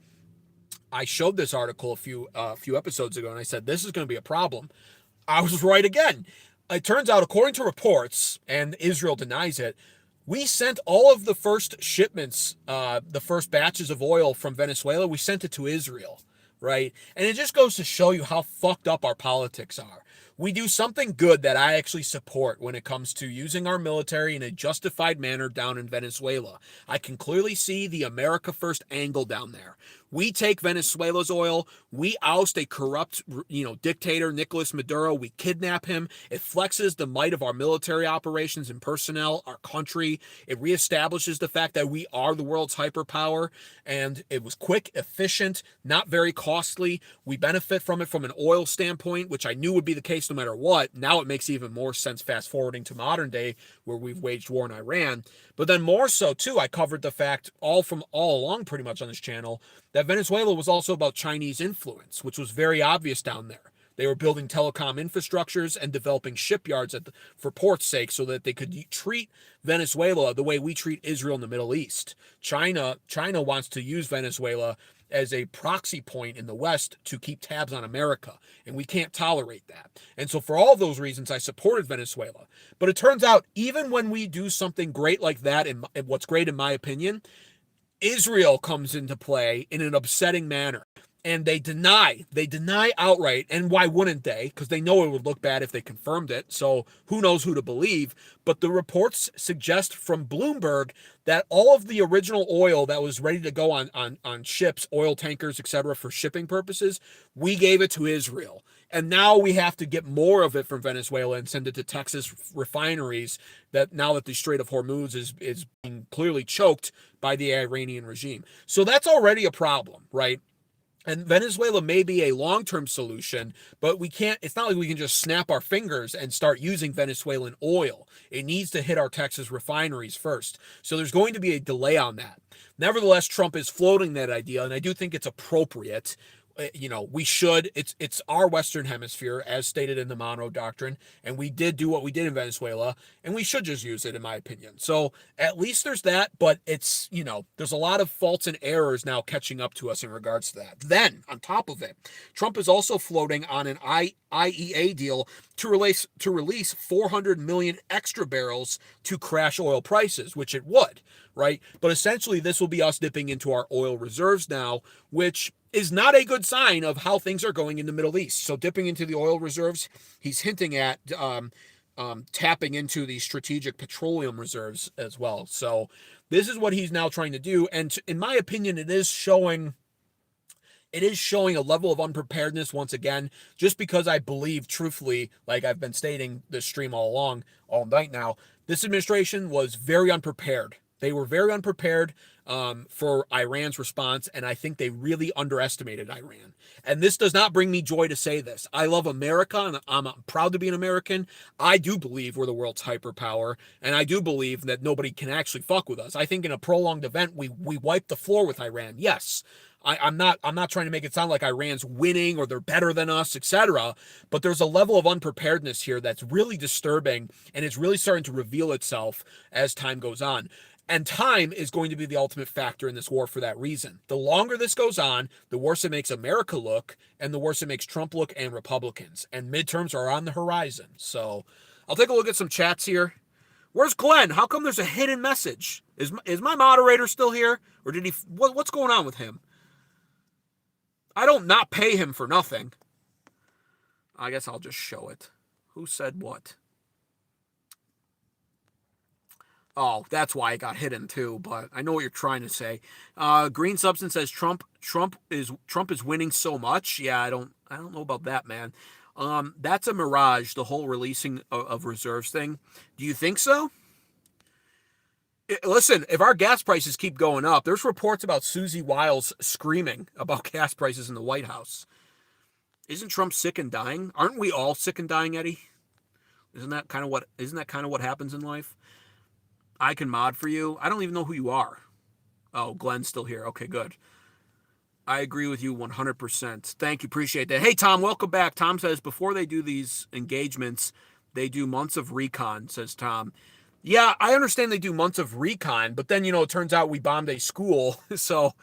I showed this article a few episodes ago, and I said, this is going to be a problem. I was right again. It turns out, according to reports, and Israel denies it, we sent all of the first shipments, the first batches of oil from Venezuela, we sent it to Israel, right? And it just goes to show you how fucked up our politics are. We do something good that I actually support when it comes to using our military in a justified manner down in Venezuela. I can clearly see the America First angle down there. We take Venezuela's oil, we oust a corrupt, dictator, Nicolas Maduro, we kidnap him. It flexes the might of our military operations and personnel, our country. It reestablishes the fact that we are the world's hyperpower, and it was quick, efficient, not very costly. We benefit from it from an oil standpoint, which I knew would be the case no matter what. Now it makes even more sense fast forwarding to modern day where we've waged war in Iran. But then more so too, I covered the fact all along pretty much on this channel that Venezuela was also about Chinese influence, which was very obvious down there. They were building telecom infrastructures and developing shipyards for port's sake so that they could treat Venezuela the way we treat Israel in the Middle East. China wants to use Venezuela as a proxy point in the West to keep tabs on America, and we can't tolerate that. And so for all of those reasons, I supported Venezuela. But it turns out, even when we do something great like that, and what's great in my opinion, Israel comes into play in an upsetting manner. And they deny outright. And why wouldn't they? Because they know it would look bad if they confirmed it. So who knows who to believe. But the reports suggest from Bloomberg that all of the original oil that was ready to go on ships, oil tankers, etc., for shipping purposes, we gave it to Israel. And now we have to get more of it from Venezuela and send it to Texas refineries now that the Strait of Hormuz is being clearly choked by the Iranian regime. So that's already a problem, right? And Venezuela may be a long-term solution, but it's not like we can just snap our fingers and start using Venezuelan oil. It needs to hit our Texas refineries first. So there's going to be a delay on that. Nevertheless, Trump is floating that idea, and I do think it's appropriate. We should. It's our Western Hemisphere, as stated in the Monroe Doctrine, and we did do what we did in Venezuela, and we should just use it, in my opinion. So at least there's that, but it's, there's a lot of faults and errors now catching up to us in regards to that. Then, on top of it, Trump is also floating on an IEA deal to release 400 million extra barrels to crash oil prices, which it would, right? But essentially, this will be us dipping into our oil reserves now, which is not a good sign of how things are going in the Middle East. So dipping into the oil reserves, he's hinting at tapping into the strategic petroleum reserves as well. So this is what he's now trying to do. And in my opinion, it is showing a level of unpreparedness once again, just because I believe, truthfully, like I've been stating this stream all night now, this administration was very unprepared. They were very unprepared for Iran's response, and I think they really underestimated Iran. And this does not bring me joy to say this. I love America, and I'm proud to be an American. I do believe we're the world's hyperpower, and I do believe that nobody can actually fuck with us. I think in a prolonged event, we wiped the floor with Iran, yes. I'm not trying to make it sound like Iran's winning or they're better than us, etc. But there's a level of unpreparedness here that's really disturbing, and it's really starting to reveal itself as time goes on. And time is going to be the ultimate factor in this war for that reason. The longer this goes on, the worse it makes America look, and the worse it makes Trump look and Republicans. And midterms are on the horizon. So I'll take a look at some chats here. Where's Glenn? How come there's a hidden message? Is my moderator still here? Or did he... What's going on with him? I don't not pay him for nothing. I guess I'll just show it. Who said what? Oh, that's why it got hidden too, but I know what you're trying to say. Green Substance says Trump is winning so much. Yeah, I don't know about that, man. That's a mirage, the whole releasing of reserves thing. Do you think so? Listen, if our gas prices keep going up, there's reports about Susie Wiles screaming about gas prices in the White House. Isn't Trump sick and dying? Aren't we all sick and dying, Eddie? Isn't that kind of what happens in life? I can mod for you. I don't even know who you are. Oh, Glenn's still here. Okay, good. I agree with you 100%. Thank you. Appreciate that. Hey, Tom, welcome back. Tom says, before they do these engagements, they do months of recon, says Tom. Yeah, I understand they do months of recon, but then, it turns out we bombed a school. So,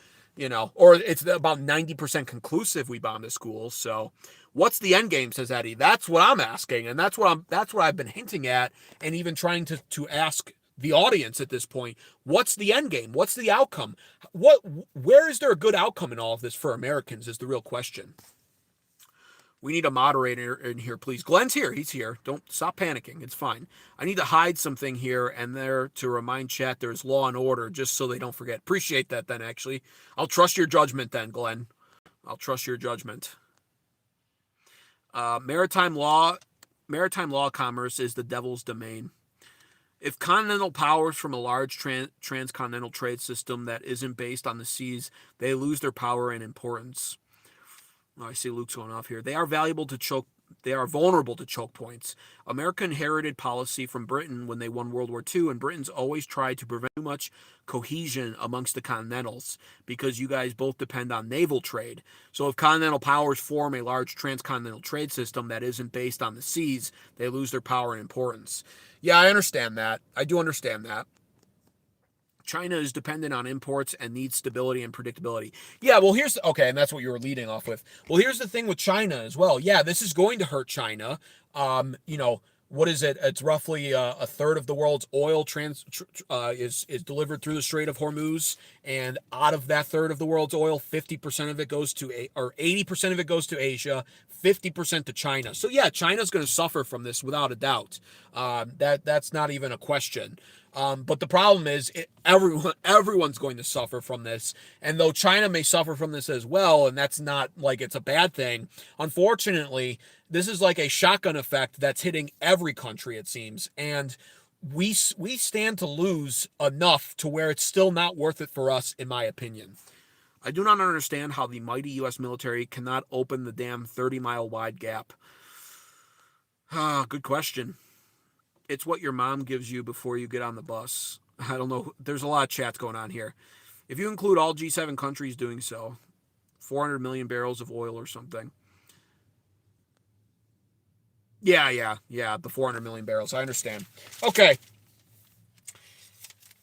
or it's about 90% conclusive we bombed a school. So what's the end game, says Eddie? That's what I'm asking. And that's what I've been hinting at and even trying to ask the audience at this point. What's the end game? What's the outcome? Where is there a good outcome in all of this for Americans is the real question. We need a moderator in here, please. Glenn's here. He's here. Don't stop panicking. It's fine. I need to hide something here and there to remind chat there's law and order just so they don't forget. Appreciate that then, actually. I'll trust your judgment then, Glenn. I'll trust your judgment. Maritime law commerce is the devil's domain. If continental powers from a large transcontinental trade system that isn't based on the seas, they lose their power and importance. Oh, I see Luke's going off here. They are vulnerable to choke points. America inherited policy from Britain when they won World War II, and Britain's always tried to prevent too much cohesion amongst the continentals because you guys both depend on naval trade. So if continental powers form a large transcontinental trade system that isn't based on the seas, they lose their power and importance. Yeah, I understand that. I do understand that. China is dependent on imports and needs stability and predictability. Yeah, well, and that's what you were leading off with. Well, here's the thing with China as well. Yeah, this is going to hurt China. What is it? It's roughly a third of the world's oil is delivered through the Strait of Hormuz, and out of that third of the world's oil, 50% of it goes to 80% of it goes to Asia, 50% to China. So yeah, China's going to suffer from this without a doubt. That's not even a question. But the problem is everyone's going to suffer from this. And though China may suffer from this as well, and that's not like it's a bad thing, unfortunately, this is like a shotgun effect that's hitting every country, it seems. And we stand to lose enough to where it's still not worth it for us, in my opinion. I do not understand how the mighty U.S. military cannot open the damn 30-mile wide gap. Good question. It's what your mom gives you before you get on the bus. I don't know. There's a lot of chats going on here. If you include all G7 countries doing so, 400 million barrels of oil or something. Yeah, the 400 million barrels. I understand. Okay.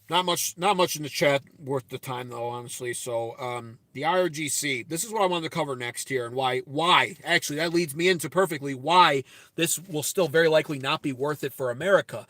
Not much in the chat worth the time, though, honestly. So, the IRGC, this is what I wanted to cover next here, and why, actually, that leads me into perfectly why this will still very likely not be worth it for America.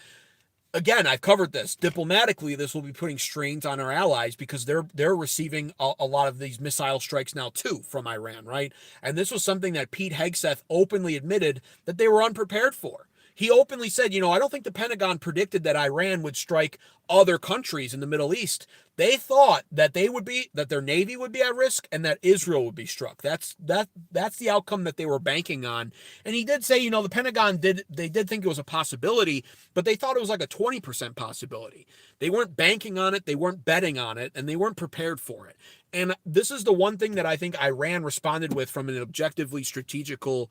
Again, I've covered this. Diplomatically, this will be putting strains on our allies because they're receiving a lot of these missile strikes now, too, from Iran, right? And this was something that Pete Hegseth openly admitted that they were unprepared for. He openly said, I don't think the Pentagon predicted that Iran would strike other countries in the Middle East. They thought that that their navy would be at risk and that Israel would be struck. That's the outcome that they were banking on. And he did say, the Pentagon did think it was a possibility, but they thought it was like a 20% possibility. They weren't banking on it, they weren't betting on it, and they weren't prepared for it. And this is the one thing that I think Iran responded with from an objectively strategically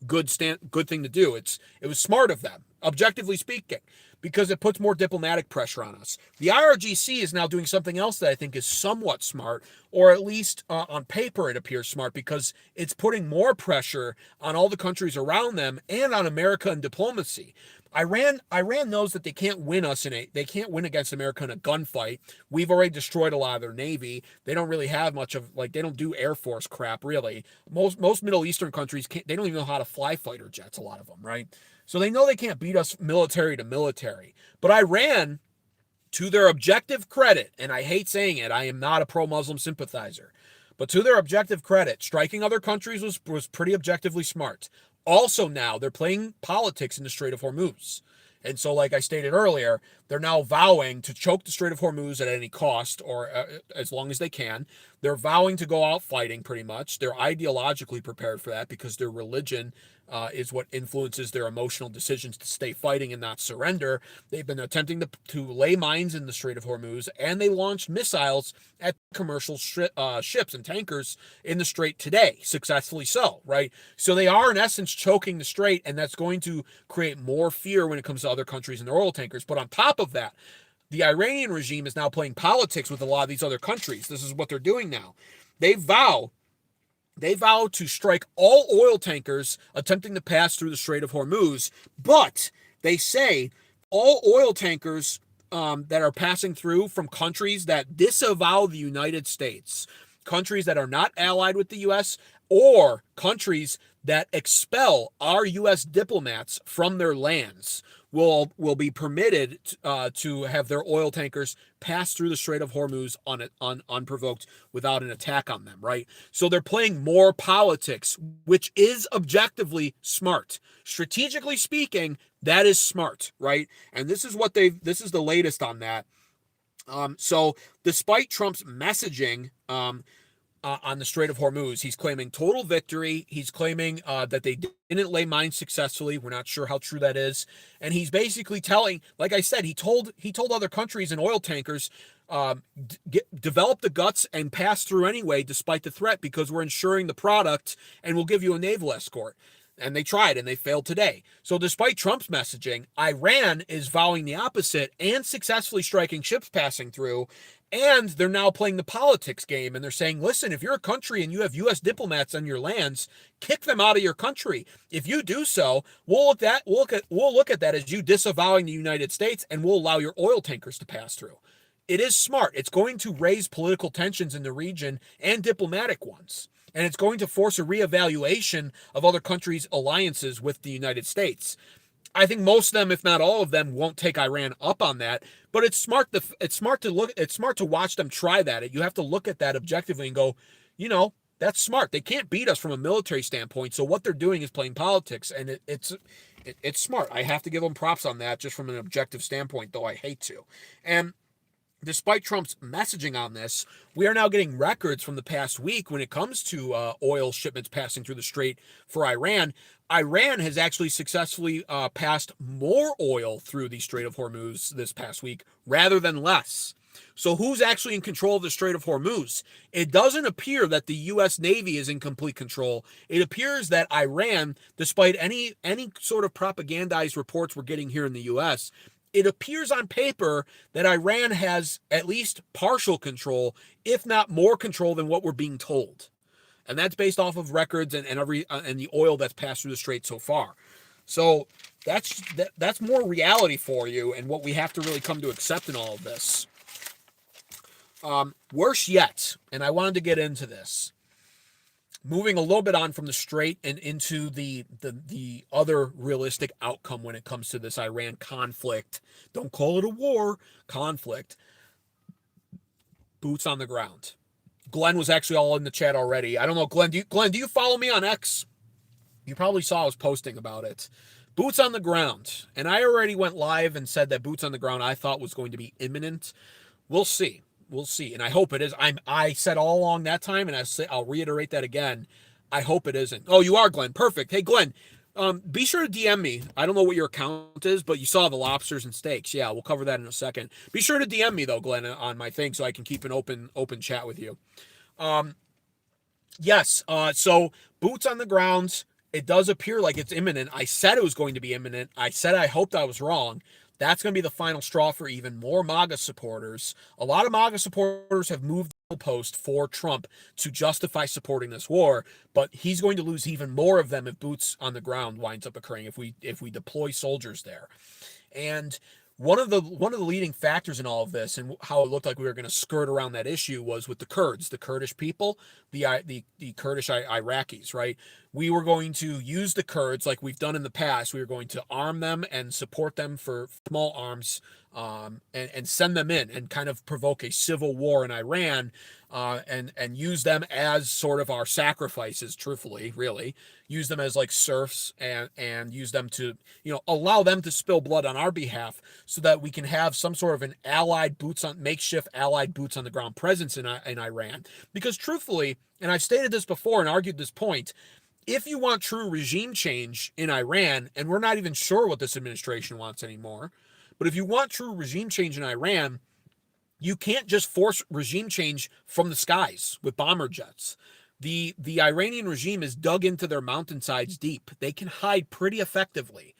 good thing to do. It was smart of them, objectively speaking. because it puts more diplomatic pressure on us. The IRGC is now doing something else that I think is somewhat smart, or at least on paper it appears smart, because it's putting more pressure on all the countries around them and on America in diplomacy. Iran knows that they can't win against America in a gunfight. We've already destroyed a lot of their navy. They don't really have much of, like, they don't do Air Force crap, really. Most Middle Eastern countries they don't even know how to fly fighter jets, a lot of them, right? So they know they can't beat us military to military. But Iran, to their objective credit, and I hate saying it, I am not a pro-Muslim sympathizer, but to their objective credit, striking other countries was pretty objectively smart. Also now, they're playing politics in the Strait of Hormuz. And so, like I stated earlier, they're now vowing to choke the Strait of Hormuz at any cost, or as long as they can. They're vowing to go out fighting, pretty much. They're ideologically prepared for that because their religion is what influences their emotional decisions to stay fighting and not surrender. They've been attempting to lay mines in the Strait of Hormuz, and they launched missiles at commercial ships and tankers in the strait today, successfully so, right? So they are, in essence, choking the strait, and that's going to create more fear when it comes to other countries and their oil tankers. But on top of that, the Iranian regime is now playing politics with a lot of these other countries. This is what they're doing now. They vow to strike all oil tankers attempting to pass through the Strait of Hormuz, but they say all oil tankers that are passing through from countries that disavow the United States, countries that are not allied with the U.S., or countries that expel our U.S. diplomats from their lands, will be permitted to have their oil tankers pass through the Strait of Hormuz unprovoked without an attack on them, right? So they're playing more politics, which is objectively smart. Strategically speaking, that is smart, right? And this is the latest on that. So despite Trump's messaging on the Strait of Hormuz, he's claiming total victory. He's claiming that they didn't lay mines successfully. We're not sure how true that is. And he's basically telling, like I said, he told other countries and oil tankers, develop the guts and pass through anyway, despite the threat, because we're ensuring the product and we'll give you a naval escort. And they tried, and they failed today. So despite Trump's messaging, Iran is vowing the opposite and successfully striking ships passing through. And they're now playing the politics game, and they're saying, listen, if you're a country and you have U.S. diplomats on your lands, kick them out of your country. If you do so, we'll look at that as you disavowing the United States, and we'll allow your oil tankers to pass through. It is smart. It's going to raise political tensions in the region and diplomatic ones. And it's going to force a reevaluation of other countries' alliances with the United States. I think most of them, if not all of them, won't take Iran up on that. But it's smart to watch them try that. You have to look at that objectively and go, that's smart. They can't beat us from a military standpoint. So what they're doing is playing politics, and it's smart. I have to give them props on that, just from an objective standpoint, though I hate to. And despite Trump's messaging on this, we are now getting records from the past week when it comes to oil shipments passing through the strait for Iran. Iran has actually successfully passed more oil through the Strait of Hormuz this past week rather than less. So who's actually in control of the Strait of Hormuz? It doesn't appear that the U.S. Navy is in complete control. It appears that Iran, despite any sort of propagandized reports we're getting here in the U.S., it appears on paper that Iran has at least partial control, if not more control than what we're being told. And that's based off of records and the oil that's passed through the strait so far. So that's more reality for you, and what we have to really come to accept in all of this. Worse yet, and I wanted to get into this, moving a little bit on from the strait and into the other realistic outcome when it comes to this Iran conflict. Don't call it a war, conflict. Boots on the ground. Glenn was actually all in the chat already. I don't know, Glenn, do you follow me on X? You probably saw I was posting about it. Boots on the ground. And I already went live and said that boots on the ground I thought was going to be imminent. We'll see. We'll see. And I hope it is. I said all along that time, and I'll reiterate that again. I hope it isn't. Oh, you are, Glenn. Perfect. Hey, Glenn, be sure to DM me. I don't know what your account is, but you saw the lobsters and steaks. Yeah, we'll cover that in a second. Be sure to DM me, though, Glenn, on my thing so I can keep an open chat with you. Yes. So boots on the ground. It does appear like it's imminent. I said it was going to be imminent. I said I hoped I was wrong. that's going to be the final straw for even more MAGA supporters. A lot of MAGA supporters have moved the post for Trump to justify supporting this war, but he's going to lose even more of them if boots on the ground winds up occurring, if we deploy soldiers there. And one of the leading factors in all of this and how it looked like we were going to skirt around that issue was with the Kurds, the Kurdish people, the Kurdish Iraqis, right? We were going to use the Kurds like we've done in the past. We were going to arm them and support them for small arms, and send them in and kind of provoke a civil war in Iran, and use them as sort of our sacrifices, truthfully, really. Use them as like serfs, and use them to, allow them to spill blood on our behalf so that we can have some sort of an makeshift allied boots on the ground presence in Iran. Because truthfully, and I've stated this before and argued this point, if you want true regime change in Iran, and we're not even sure what this administration wants anymore, but if you want true regime change in Iran, you can't just force regime change from the skies with bomber jets. The Iranian regime is dug into their mountainsides deep. They can hide pretty effectively.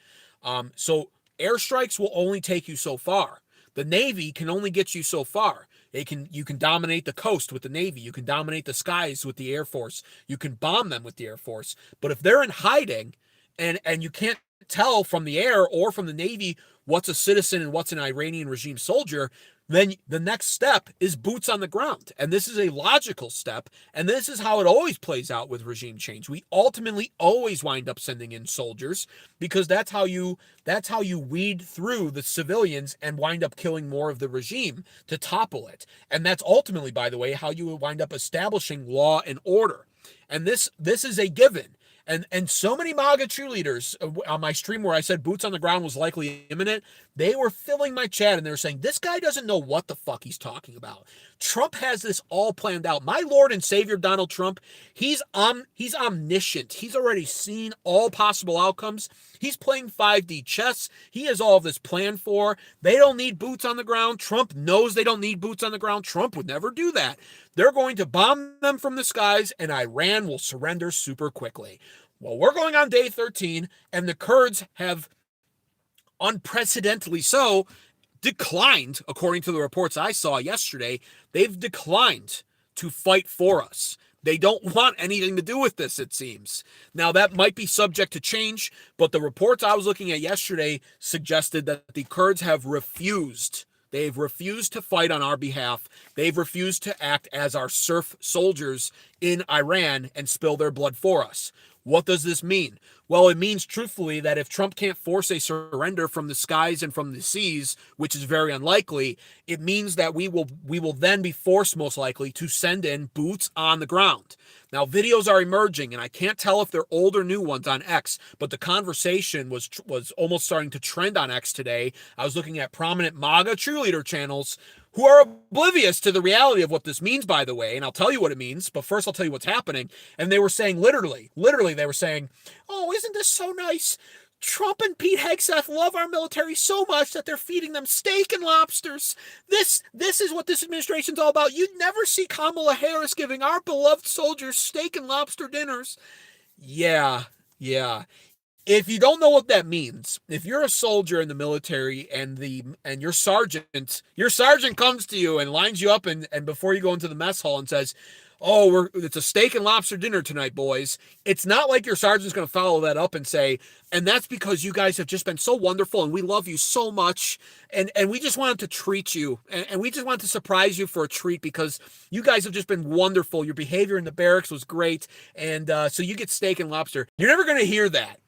So airstrikes will only take you so far. The Navy can only get you so far. You can dominate the coast with the Navy. You can dominate the skies with the Air Force. You can bomb them with the Air Force. But if they're in hiding and you can't tell from the air or from the Navy what's a citizen and what's an Iranian regime soldier, then the next step is boots on the ground. And this is a logical step. And this is how it always plays out with regime change. We ultimately always wind up sending in soldiers because that's how you weed through the civilians and wind up killing more of the regime to topple it. And that's ultimately, by the way, how you will wind up establishing law and order. And this is a given. And so many MAGA cheerleaders on my stream where I said boots on the ground was likely imminent, they were filling my chat and they were saying, this guy doesn't know what the fuck he's talking about. Trump has this all planned out. My Lord and Savior Donald Trump, he's omniscient. He's already seen all possible outcomes. He's playing 5D chess. He has all of this planned for. They don't need boots on the ground. Trump knows they don't need boots on the ground. Trump would never do that. They're going to bomb them from the skies, and Iran will surrender super quickly. Well, we're going on day 13, and the Kurds have, unprecedentedly so, declined, according to the reports I saw yesterday, they've declined to fight for us. They don't want anything to do with this, it seems. Now, that might be subject to change, but the reports I was looking at yesterday suggested that the Kurds have refused. They've refused to fight on our behalf. They've refused to act as our serf soldiers in Iran and spill their blood for us. What does this mean? Well, it means truthfully that if Trump can't force a surrender from the skies and from the seas, which is very unlikely, it means that we will then be forced most likely to send in boots on the ground. Now, videos are emerging, and I can't tell if they're old or new ones on X, but the conversation was almost starting to trend on X today. I was looking at prominent MAGA cheerleader channels who are oblivious to the reality of what this means, by the way, and I'll tell you what it means, but first I'll tell you what's happening. And they were saying, literally, they were saying, oh, isn't this so nice? Trump and Pete Hegseth love our military so much that they're feeding them steak and lobsters. This is what this administration's all about. You'd never see Kamala Harris giving our beloved soldiers steak and lobster dinners. Yeah. If you don't know what that means, if you're a soldier in the military and your sergeant comes to you and lines you up and before you go into the mess hall and says, oh, it's a steak and lobster dinner tonight, boys. It's not like your sergeant's going to follow that up and say, and that's because you guys have just been so wonderful and we love you so much and we just wanted to treat you and we just wanted to surprise you for a treat because you guys have just been wonderful. Your behavior in the barracks was great, and so you get steak and lobster. You're never going to hear that.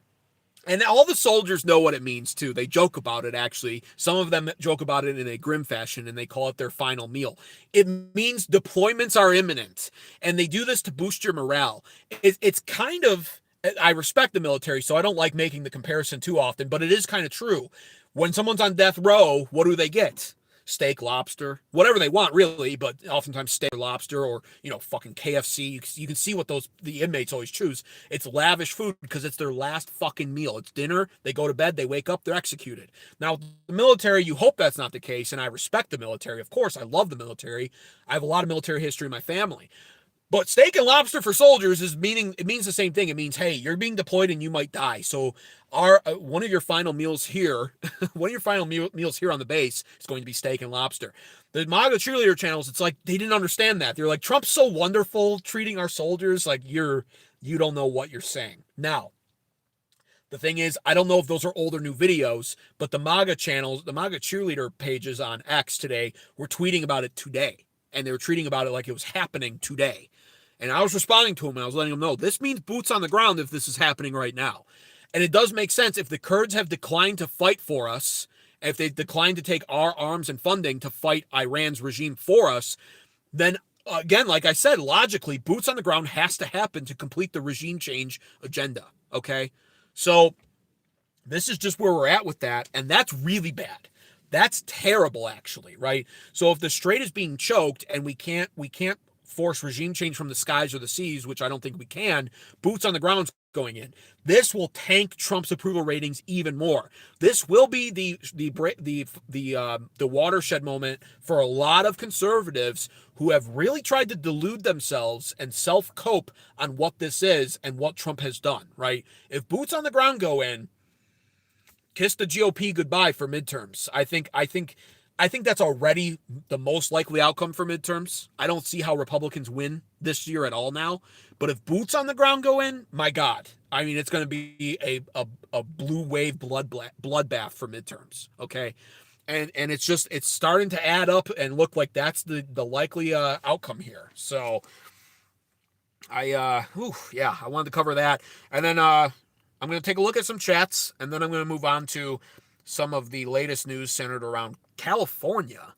And all the soldiers know what it means, too. They joke about it, actually. Some of them joke about it in a grim fashion, and they call it their final meal. It means deployments are imminent, and they do this to boost your morale. It's kind of, I respect the military, so I don't like making the comparison too often, but it is kind of true. When someone's on death row, what do they get? Steak, lobster, whatever they want, really, but oftentimes steak or lobster or, fucking KFC. You can see what the inmates always choose. It's lavish food because it's their last fucking meal. It's dinner. They go to bed. They wake up. They're executed. Now, the military, you hope that's not the case, and I respect the military. Of course, I love the military. I have a lot of military history in my family. But steak and lobster for soldiers it means the same thing. It means, hey, you're being deployed and you might die. So our one of your final meals here, one of your final meals here on the base is going to be steak and lobster. The MAGA cheerleader channels, it's like they didn't understand that. They're like, Trump's so wonderful treating our soldiers. Like you don't know what you're saying. Now, the thing is, I don't know if those are old or new videos, but the MAGA channels, the MAGA cheerleader pages on X today were tweeting about it today. And they were tweeting about it like it was happening today. And I was responding to him and I was letting him know this means boots on the ground if this is happening right now. And it does make sense if the Kurds have declined to fight for us, if they've declined to take our arms and funding to fight Iran's regime for us, then again, like I said, logically, boots on the ground has to happen to complete the regime change agenda. Okay. So this is just where we're at with that. And that's really bad. That's terrible, actually, right? So if the strait is being choked and we can't force regime change from the skies or the seas, which I don't think we can, boots on the ground going in. This will tank Trump's approval ratings even more. This will be the watershed moment for a lot of conservatives who have really tried to delude themselves and self-cope on what this is and what Trump has done, right? If boots on the ground go in, kiss the GOP goodbye for midterms. I think that's already the most likely outcome for midterms. I don't see how Republicans win this year at all now. But if boots on the ground go in, my God, I mean, it's going to be a blue wave bloodbath for midterms. Okay, and it's starting to add up and look like that's the likely outcome here. So I wanted to cover that, and then I'm going to take a look at some chats, and then I'm going to move on to some of the latest news centered around California.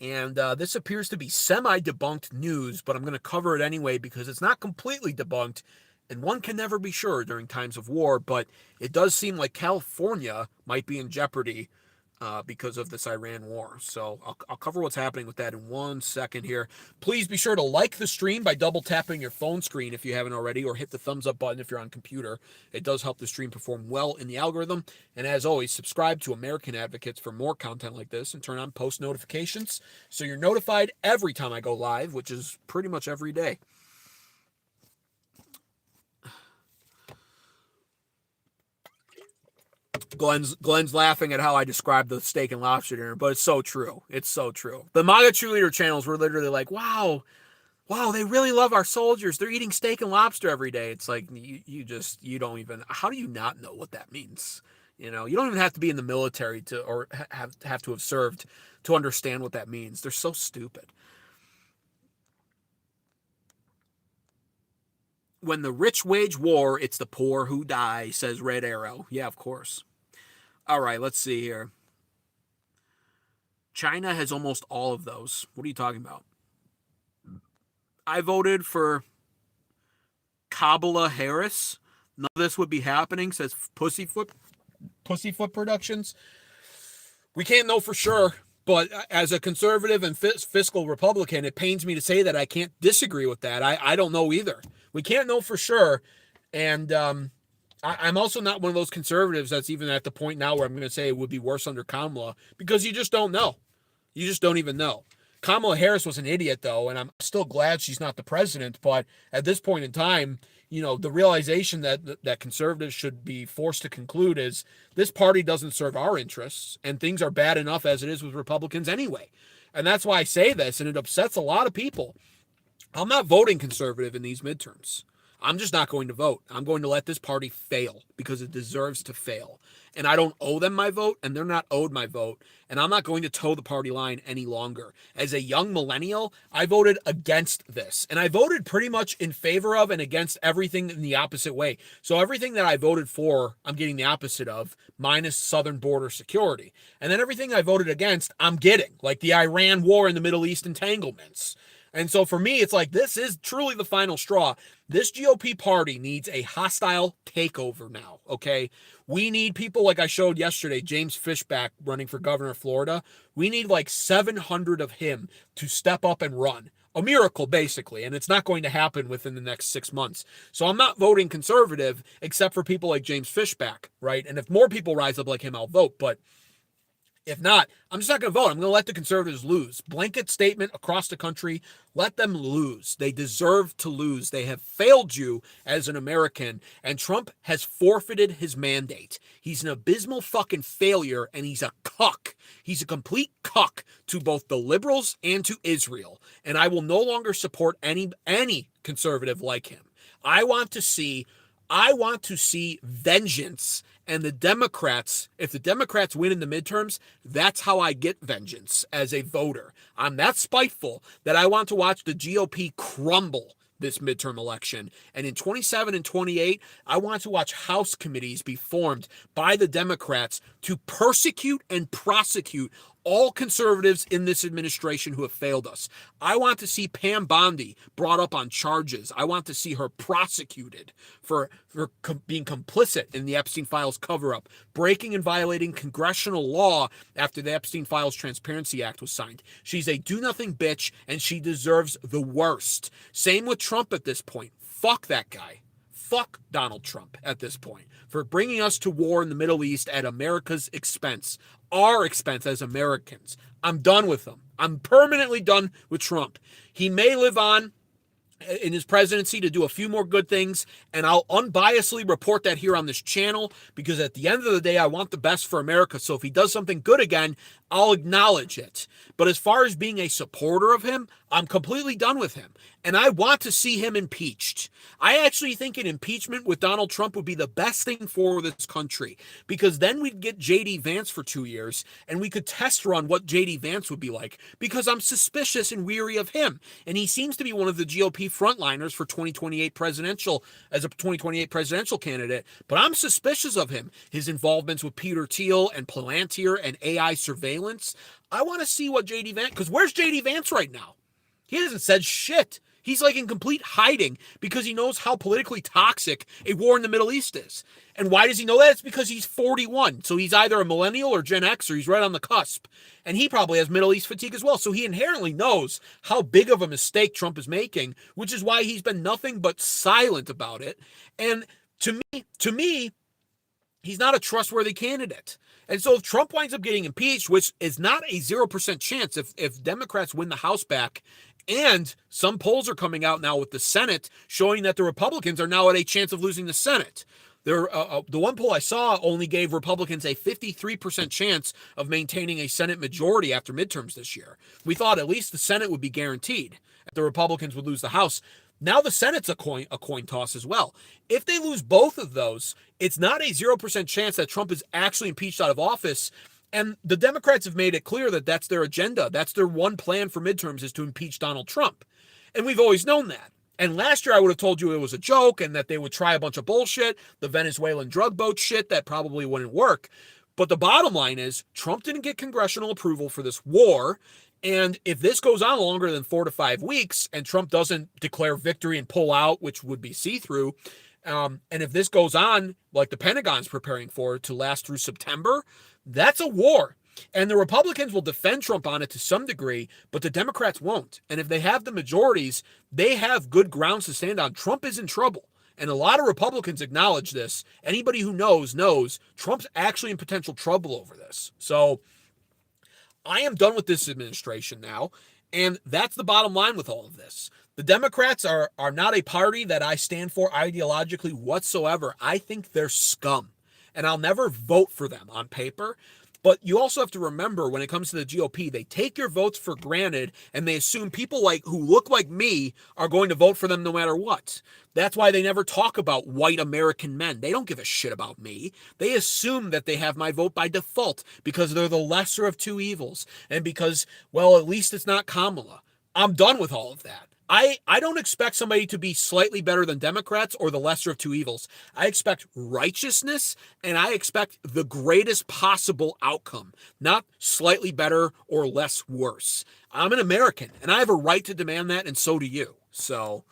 And this appears to be semi-debunked news, but I'm going to cover it anyway because it's not completely debunked, and one can never be sure during times of war, but it does seem like California might be in jeopardy because of this Iran war. So I'll cover what's happening with that in 1 second here. Please be sure to like the stream by double tapping your phone screen if you haven't already, or hit the thumbs up button if you're on computer. It does help the stream perform well in the algorithm. And as always, subscribe to American Advocates for more content like this and turn on post notifications so you're notified every time I go live, which is pretty much every day. Glenn's laughing at how I described the steak and lobster dinner, but it's so true. It's so true. The MAGA cheerleader channels were literally like, wow, they really love our soldiers. They're eating steak and lobster every day. It's like, you don't even, how do you not know what that means? You know, you don't even have to be in the military or have to have served to understand what that means. They're so stupid. When the rich wage war, it's the poor who die, says Red Arrow. Yeah, of course. All right, let's see here. China has almost all of those. What are you talking about? I voted for Kamala Harris. None of this would be happening, says Pussyfoot Productions. We can't know for sure, but as a conservative and fiscal Republican, it pains me to say that I can't disagree with that. I don't know either. We can't know for sure, and I'm also not one of those conservatives that's even at the point now where I'm going to say it would be worse under Kamala, because you just don't know. You just don't even know. Kamala Harris was an idiot, though, and I'm still glad she's not the president. But at this point in time, you know, the realization that conservatives should be forced to conclude is this party doesn't serve our interests, and things are bad enough as it is with Republicans anyway. And that's why I say this, and it upsets a lot of people. I'm not voting conservative in these midterms. I'm just not going to vote. I'm going to let this party fail because it deserves to fail. And I don't owe them my vote, and they're not owed my vote. And I'm not going to toe the party line any longer. As a young millennial, I voted against this. And I voted pretty much in favor of and against everything in the opposite way. So everything that I voted for, I'm getting the opposite of, minus southern border security. And then everything I voted against, I'm getting, like the Iran war and the Middle East entanglements. And so for me, it's like, this is truly the final straw. This GOP party needs a hostile takeover now, okay? We need people like I showed yesterday, James Fishback running for governor of Florida. We need like 700 of him to step up and run. A miracle, basically, and it's not going to happen within the next 6 months. So I'm not voting conservative except for people like James Fishback, right? And if more people rise up like him, I'll vote. But If not, I'm just not going to vote. I'm going to let the conservatives lose. Blanket statement across the country. Let them lose. They deserve to lose. They have failed you as an American, and Trump has forfeited his mandate. He's an abysmal fucking failure, and he's a cuck. He's a complete cuck to both the liberals and to Israel. And I will no longer support any conservative like him. I want to see vengeance. And the Democrats, if the Democrats win in the midterms, that's how I get vengeance as a voter. I'm that spiteful that I want to watch the GOP crumble this midterm election. And in 27 and 28, I want to watch House committees be formed by the Democrats to persecute and prosecute all conservatives in this administration who have failed us. I want to see Pam Bondi brought up on charges. I want to see her prosecuted for being complicit in the Epstein Files cover-up, breaking and violating congressional law after the Epstein Files Transparency Act was signed. She's a do-nothing bitch, and she deserves the worst. Same with Trump at this point. Fuck that guy. Fuck Donald Trump at this point for bringing us to war in the Middle East at America's expense, our expense as Americans. I'm done with him. I'm permanently done with Trump. He may live on in his presidency to do a few more good things, and I'll unbiasedly report that here on this channel because at the end of the day, I want the best for America. So if he does something good again, I'll acknowledge it. But as far as being a supporter of him, I'm completely done with him. And I want to see him impeached. I actually think an impeachment with Donald Trump would be the best thing for this country because then we'd get J.D. Vance for 2 years and we could test run what J.D. Vance would be like because I'm suspicious and weary of him. And he seems to be one of the GOP frontliners for 2028 presidential as a 2028 presidential candidate. But I'm suspicious of him. His involvements with Peter Thiel and Palantir and AI surveillance. I want to see what J.D. Vance, because where's J.D. Vance right now? He hasn't said shit. He's like in complete hiding because he knows how politically toxic a war in the Middle East is. And why does he know that? It's because he's 41. So he's either a millennial or Gen X, or he's right on the cusp. And he probably has Middle East fatigue as well. So he inherently knows how big of a mistake Trump is making, which is why he's been nothing but silent about it. And to me, he's not a trustworthy candidate. And so if Trump winds up getting impeached, which is not a 0% chance if Democrats win the House back, and some polls are coming out now with the Senate showing that the Republicans are now at a chance of losing the Senate. The one poll I saw only gave Republicans a 53% chance of maintaining a Senate majority after midterms this year. We thought at least the Senate would be guaranteed. The Republicans would lose the House. Now the Senate's a coin toss as well. If they lose both of those, it's not a 0% chance that Trump is actually impeached out of office. And the Democrats have made it clear that that's their agenda. That's their one plan for midterms is to impeach Donald Trump. And we've always known that. And last year I would have told you it was a joke and that they would try a bunch of bullshit, the Venezuelan drug boat shit that probably wouldn't work. But the bottom line is Trump didn't get congressional approval for this war. And if this goes on longer than 4 to 5 weeks and Trump doesn't declare victory and pull out, which would be see-through, and if this goes on like the Pentagon's preparing for it to last through September, that's a war. And the Republicans will defend Trump on it to some degree, but the Democrats won't. And if they have the majorities, they have good grounds to stand on. Trump is in trouble. And a lot of Republicans acknowledge this. Anybody who knows Trump's actually in potential trouble over this. So I am done with this administration now. And that's the bottom line with all of this. The Democrats are not a party that I stand for ideologically whatsoever. I think they're scum. And I'll never vote for them on paper. But you also have to remember when it comes to the GOP, they take your votes for granted and they assume people who look like me are going to vote for them no matter what. That's why they never talk about white American men. They don't give a shit about me. They assume that they have my vote by default because they're the lesser of two evils and because, well, at least it's not Kamala. I'm done with all of that. I don't expect somebody to be slightly better than Democrats or the lesser of two evils. I expect righteousness and I expect the greatest possible outcome, not slightly better or less worse. I'm an American and I have a right to demand that, and so do you. So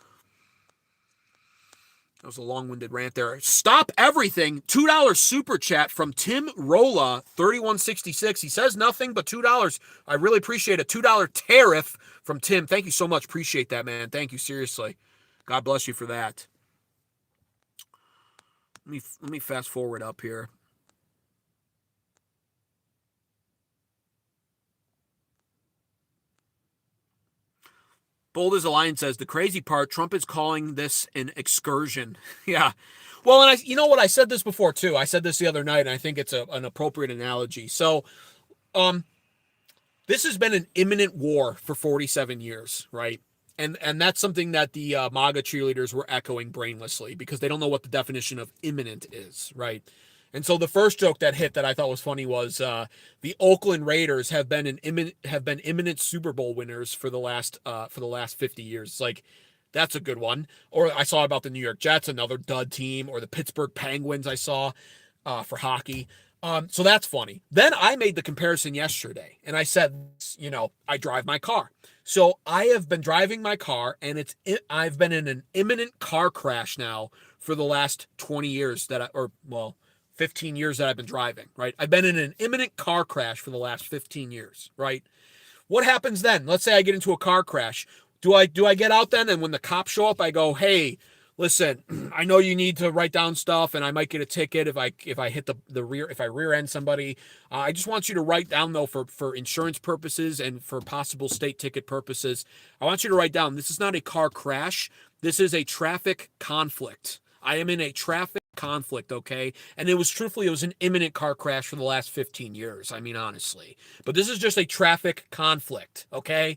that was a long-winded rant there. Stop everything. $2 super chat from Tim Rolla, 3166. He says nothing but $2. I really appreciate a $2 tariff from Tim. Thank you so much. Appreciate that, man. Thank you, seriously. God bless you for that. Let me fast forward up here. Bold as a Lion says, the crazy part, Trump is calling this an excursion. Yeah. Well, and you know what? I said this before too. I said this the other night, and I think it's an appropriate analogy. So, um, this has been an imminent war for 47 years, right? And that's something that the MAGA cheerleaders were echoing brainlessly because they don't know what the definition of imminent is, right? And so the first joke that hit that I thought was funny was the Oakland Raiders have been imminent Super Bowl winners for the last 50 years. It's like, that's a good one. Or I saw about the New York Jets, another dud team, or the Pittsburgh Penguins I saw for hockey. So that's funny. Then I made the comparison yesterday, and I said, I drive my car. So I have been driving my car, and I've been in an imminent car crash now for the last 20 years 15 years that I've been driving, right? I've been in an imminent car crash for the last 15 years, right? What happens then? Let's say I get into a car crash. Do I get out then, and when the cops show up, I go, hey, listen, I know you need to write down stuff, and I might get a ticket if I hit the rear, if I rear end somebody. I just want you to write down though for insurance purposes and for possible state ticket purposes. I want you to write down, this is not a car crash. This is a traffic conflict. I am in a traffic conflict, okay? And it was an imminent car crash for the last 15 years. I mean, honestly. But this is just a traffic conflict, okay?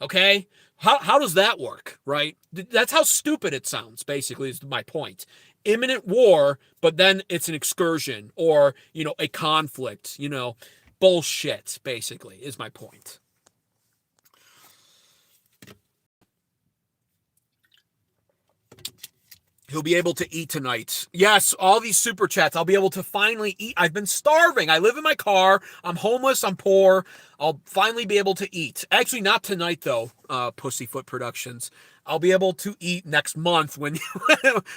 Okay? How does that work, right? That's how stupid it sounds, basically, is my point. Imminent war, but then it's an excursion or, a conflict, bullshit, basically, is my point. He'll be able to eat tonight. Yes, all these super chats. I'll be able to finally eat. I've been starving. I live in my car. I'm homeless. I'm poor. I'll finally be able to eat. Actually, not tonight, though, Pussyfoot Productions. I'll be able to eat next month when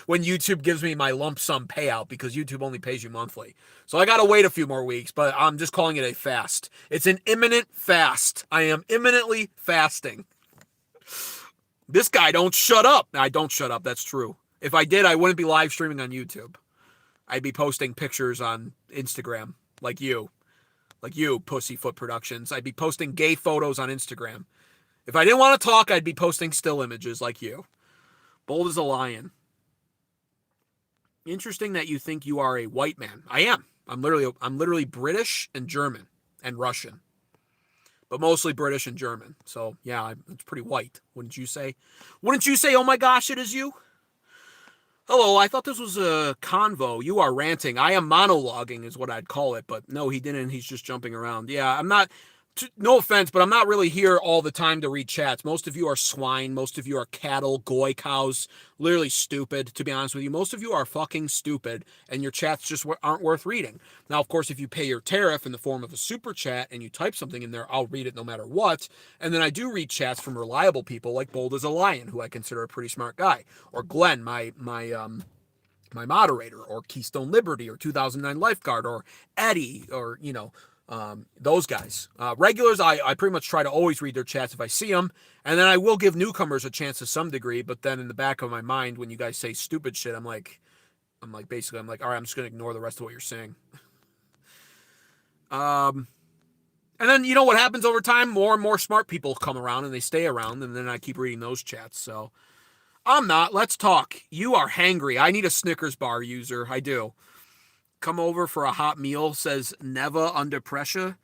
when YouTube gives me my lump sum payout because YouTube only pays you monthly. So I got to wait a few more weeks, but I'm just calling it a fast. It's an imminent fast. I am imminently fasting. This guy don't shut up. I don't shut up. That's true. If I did, I wouldn't be live streaming on YouTube. I'd be posting pictures on Instagram, like you, Pussyfoot Productions. I'd be posting gay photos on Instagram. If I didn't want to talk, I'd be posting still images like you. Bold as a lion. Interesting that you think you are a white man. I am. I'm literally British and German and Russian, but mostly British and German. So yeah, it's pretty white, wouldn't you say? Wouldn't you say, oh my gosh, it is you? Hello, I thought this was a convo. You are ranting. I am monologuing is what I'd call it, but no, he didn't. He's just jumping around. Yeah, I'm not, no offense, but I'm not really here all the time to read chats. Most of you are swine. Most of you are cattle, goy cows, literally stupid, to be honest with you. Most of you are fucking stupid, and your chats just aren't worth reading. Now, of course, if you pay your tariff in the form of a super chat and you type something in there, I'll read it no matter what. And then I do read chats from reliable people like Bold as a Lion, who I consider a pretty smart guy, or Glenn, my moderator, or Keystone Liberty, or 2009 Lifeguard, or Eddie, or, those guys. Regulars, I pretty much try to always read their chats if I see them, and then I will give newcomers a chance to some degree, but then in the back of my mind, when you guys say stupid shit, I'm like, all right, I'm just going to ignore the rest of what you're saying. And then, what happens over time? More and more smart people come around, and they stay around, and then I keep reading those chats, so... I'm not. Let's talk. You are hangry. I need a Snickers bar user. I do. Come over for a hot meal, says never under pressure.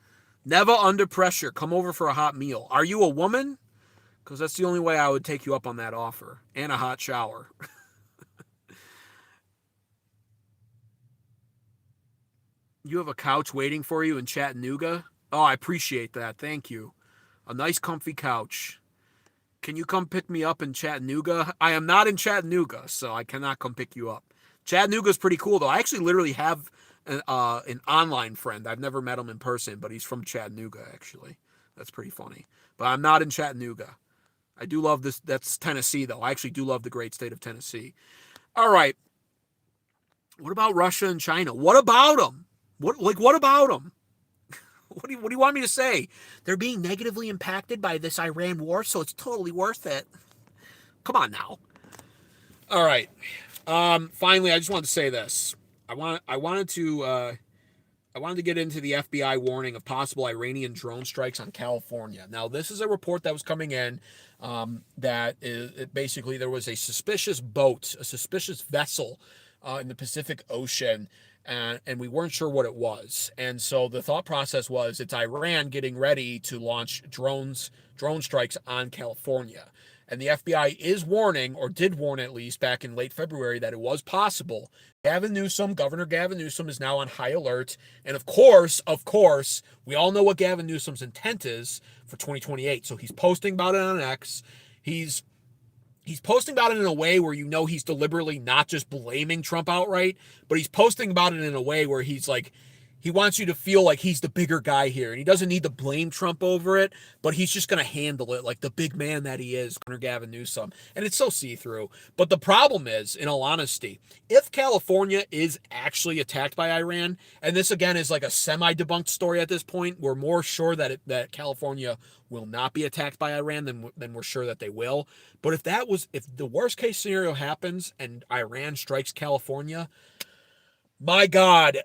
Never under pressure. Come over for a hot meal. Are you a woman? Because that's the only way I would take you up on that offer. And a hot shower. You have a couch waiting for you in Chattanooga? Oh, I appreciate that. Thank you. A nice comfy couch. Can you come pick me up in Chattanooga? I am not in Chattanooga, so I cannot come pick you up. Chattanooga's pretty cool, though. I actually literally have an online friend. I've never met him in person, but he's from Chattanooga, actually. That's pretty funny. But I'm not in Chattanooga. I do love this. That's Tennessee, though. I actually do love the great state of Tennessee. All right. What about Russia and China? What about them? What about them? What do you want me to say? They're being negatively impacted by this Iran war, so it's totally worth it. Come on now. All right. Finally, I just wanted to say this. I wanted to I wanted to get into the FBI warning of possible Iranian drone strikes on California. Now, this is a report that was coming in that basically there was a suspicious boat, a suspicious vessel in the Pacific Ocean, and we weren't sure what it was. And so the thought process was it's Iran getting ready to launch drone strikes on California. And the FBI is warning, or did warn at least back in late February, that it was possible. Governor Gavin Newsom is now on high alert. And of course, we all know what Gavin Newsom's intent is for 2028. So he's posting about it on X. He's posting about it in a way where you know he's deliberately not just blaming Trump outright, but he's posting about it in a way where he's like, he wants you to feel like he's the bigger guy here, and he doesn't need to blame Trump over it, but he's just going to handle it like the big man that he is, Governor Gavin Newsom. And it's so see-through. But the problem is, in all honesty, if California is actually attacked by Iran, and this again is like a semi-debunked story at this point, we're more sure that California will not be attacked by Iran than we're sure that they will. But if the worst case scenario happens and Iran strikes California, my God,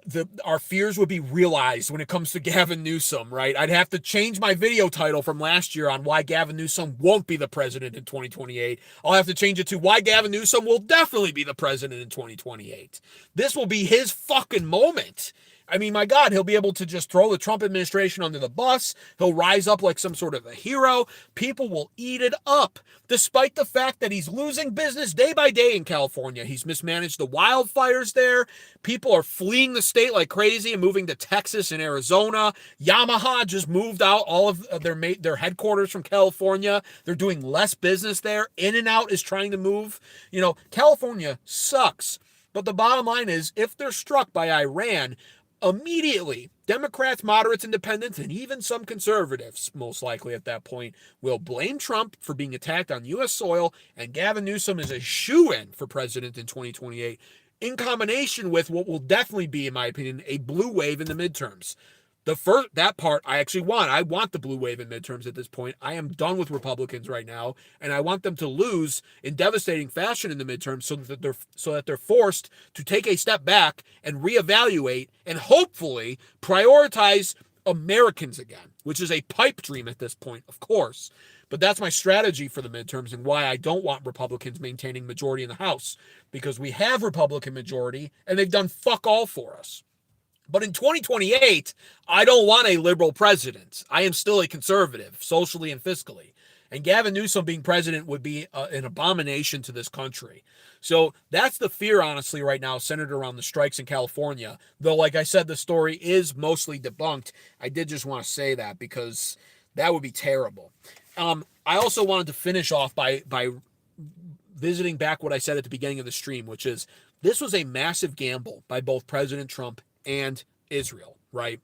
our fears would be realized when it comes to Gavin Newsom, right? I'd have to change my video title from last year on why Gavin Newsom won't be the president in 2028. I'll have to change it to why Gavin Newsom will definitely be the president in 2028. This will be his fucking moment. I mean, my God, he'll be able to just throw the Trump administration under the bus. He'll rise up like some sort of a hero. People will eat it up, despite the fact that he's losing business day by day in California. He's mismanaged the wildfires there. People are fleeing the state like crazy and moving to Texas and Arizona. Yamaha just moved out all of their headquarters from California. They're doing less business there. In-N-Out is trying to move. California sucks. But the bottom line is, if they're struck by Iran, immediately, Democrats, moderates, independents, and even some conservatives, most likely at that point, will blame Trump for being attacked on U.S. soil, and Gavin Newsom is a shoo-in for president in 2028, in combination with what will definitely be, in my opinion, a blue wave in the midterms. That part I actually want. I want the blue wave in midterms at this point. I am done with Republicans right now, and I want them to lose in devastating fashion in the midterms so that they're forced to take a step back and reevaluate and hopefully prioritize Americans again, which is a pipe dream at this point, of course. But that's my strategy for the midterms and why I don't want Republicans maintaining majority in the House, because we have Republican majority and they've done fuck all for us. But in 2028, I don't want a liberal president. I am still a conservative, socially and fiscally. And Gavin Newsom being president would be an abomination to this country. So that's the fear, honestly, right now, centered around the strikes in California. Though, like I said, the story is mostly debunked. I did just want to say that because that would be terrible. I also wanted to finish off by visiting back what I said at the beginning of the stream, which is this was a massive gamble by both President Trump and Israel, right?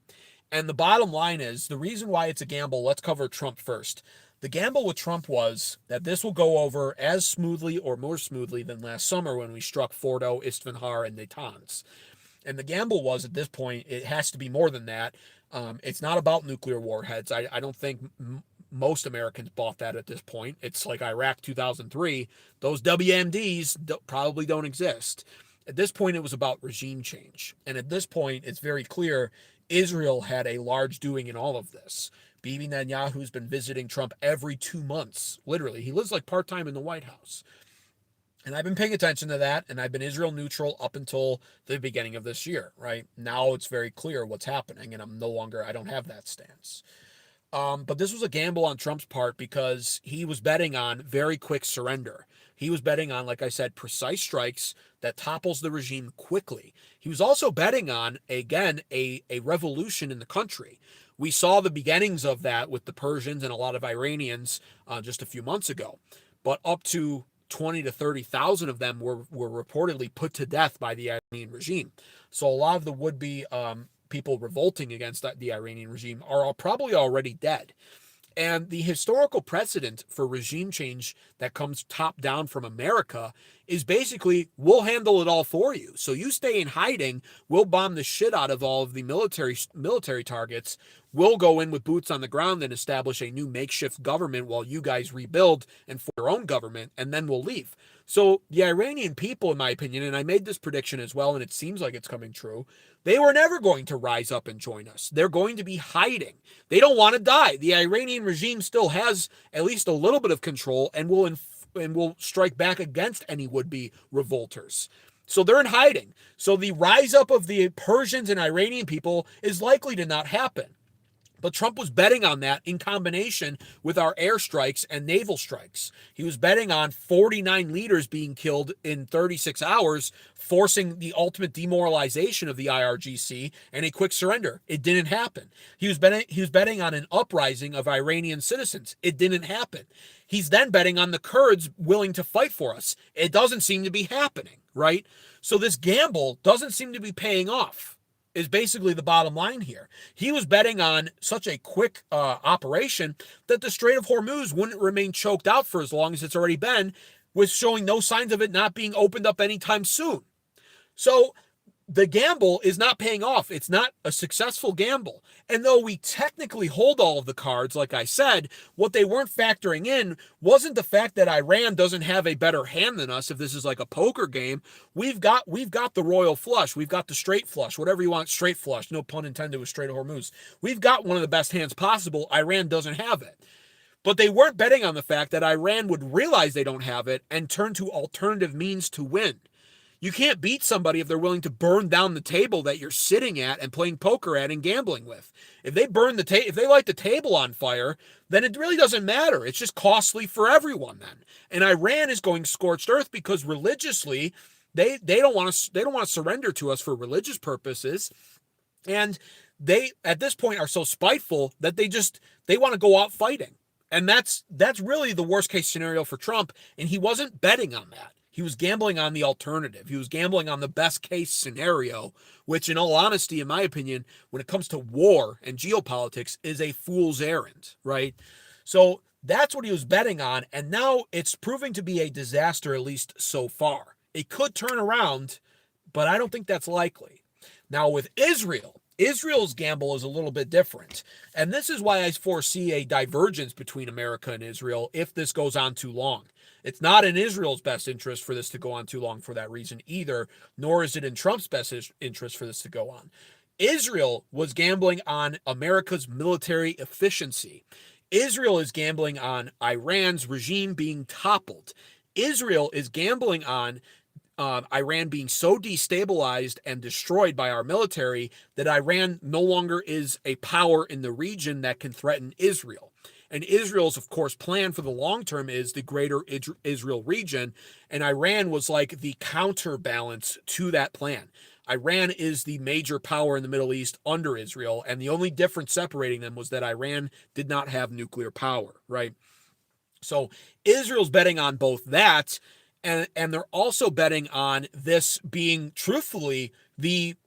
And the bottom line is, the reason why it's a gamble, let's cover Trump first. The gamble with Trump was that this will go over as smoothly or more smoothly than last summer when we struck Fordo, Isfahan, and Natanz. And the gamble was, at this point, it has to be more than that. It's not about nuclear warheads. I don't think most Americans bought that at this point. It's like Iraq 2003. Those WMDs probably don't exist. At this point, it was about regime change. And at this point, it's very clear Israel had a large doing in all of this. Bibi Netanyahu's been visiting Trump every 2 months. Literally, he lives like part-time in the White House. And I've been paying attention to that, and I've been Israel neutral up until the beginning of this year, right? Now it's very clear what's happening, and I don't have that stance. But this was a gamble on Trump's part because he was betting on very quick surrender. He was betting on, like I said, precise strikes that topples the regime quickly. He was also betting on, again, a revolution in the country. We saw the beginnings of that with the Persians and a lot of Iranians just a few months ago. But up to 20 to 30,000 of them were reportedly put to death by the Iranian regime. So a lot of the would-be people revolting against the Iranian regime are probably already dead. And the historical precedent for regime change that comes top down from America is basically, we'll handle it all for you. So you stay in hiding. We'll bomb the shit out of all of the military targets. We'll go in with boots on the ground and establish a new makeshift government while you guys rebuild and form your own government, and then we'll leave. So the Iranian people, in my opinion, and I made this prediction as well, and it seems like it's coming true, they were never going to rise up and join us. They're going to be hiding. They don't want to die. The Iranian regime still has at least a little bit of control and will strike back against any would-be revolters. So they're in hiding. So the rise up of the Persians and Iranian people is likely to not happen. But Trump was betting on that in combination with our airstrikes and naval strikes. He was betting on 49 leaders being killed in 36 hours, forcing the ultimate demoralization of the IRGC and a quick surrender. It didn't happen. He was betting on an uprising of Iranian citizens. It didn't happen. He's then betting on the Kurds willing to fight for us. It doesn't seem to be happening, right? So this gamble doesn't seem to be paying off, is basically the bottom line here. He was betting on such a quick operation that the Strait of Hormuz wouldn't remain choked out for as long as it's already been, with showing no signs of it not being opened up anytime soon. So the gamble is not paying off. It's not a successful gamble. And though we technically hold all of the cards, like I said, what they weren't factoring in wasn't the fact that Iran doesn't have a better hand than us. If this is like a poker game, we've got the royal flush. We've got the straight flush, whatever you want, straight flush. No pun intended with Strait of Hormuz. We've got one of the best hands possible. Iran doesn't have it. But they weren't betting on the fact that Iran would realize they don't have it and turn to alternative means to win. You can't beat somebody if they're willing to burn down the table that you're sitting at and playing poker at and gambling with. If they if they light the table on fire, then it really doesn't matter. It's just costly for everyone then. And Iran is going scorched earth because religiously, they don't want to surrender to us for religious purposes, and they at this point are so spiteful that they want to go out fighting. And that's really the worst case scenario for Trump, and he wasn't betting on that. He was gambling on the alternative. He was gambling on the best case scenario, which in all honesty, in my opinion, when it comes to war and geopolitics, is a fool's errand, right? So that's what he was betting on. And now it's proving to be a disaster, at least so far. It could turn around, but I don't think that's likely. Now with Israel's gamble is a little bit different. And this is why I foresee a divergence between America and Israel if this goes on too long. It's not in Israel's best interest for this to go on too long for that reason either, nor is it in Trump's best interest for this to go on. Israel was gambling on America's military efficiency. Israel is gambling on Iran's regime being toppled. Israel is gambling on Iran being so destabilized and destroyed by our military that Iran no longer is a power in the region that can threaten Israel. And Israel's, of course, plan for the long term is the greater Israel region. And Iran was like the counterbalance to that plan. Iran is the major power in the Middle East under Israel. And the only difference separating them was that Iran did not have nuclear power, right? So Israel's betting on both that, and they're also betting on this being, truthfully,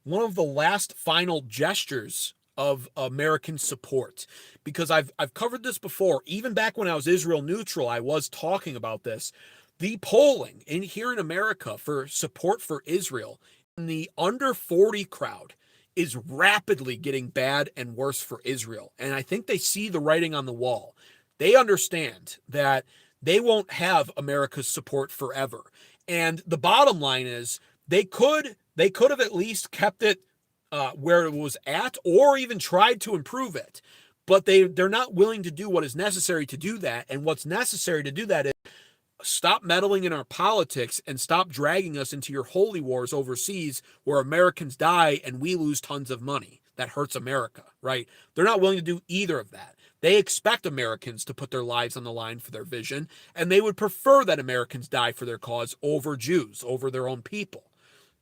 one of the last final gestures of American support. Because I've covered this before. Even back when I was Israel neutral, I was talking about this. The polling here in America for support for Israel in the under 40 crowd is rapidly getting bad and worse for Israel. And I think they see the writing on the wall. They understand that they won't have America's support forever. And the bottom line is they could have at least kept it where it was at, or even tried to improve it. But they're not willing to do what is necessary to do that. And what's necessary to do that is stop meddling in our politics and stop dragging us into your holy wars overseas where Americans die and we lose tons of money. That hurts America, right? They're not willing to do either of that. They expect Americans to put their lives on the line for their vision, and they would prefer that Americans die for their cause over Jews, over their own people.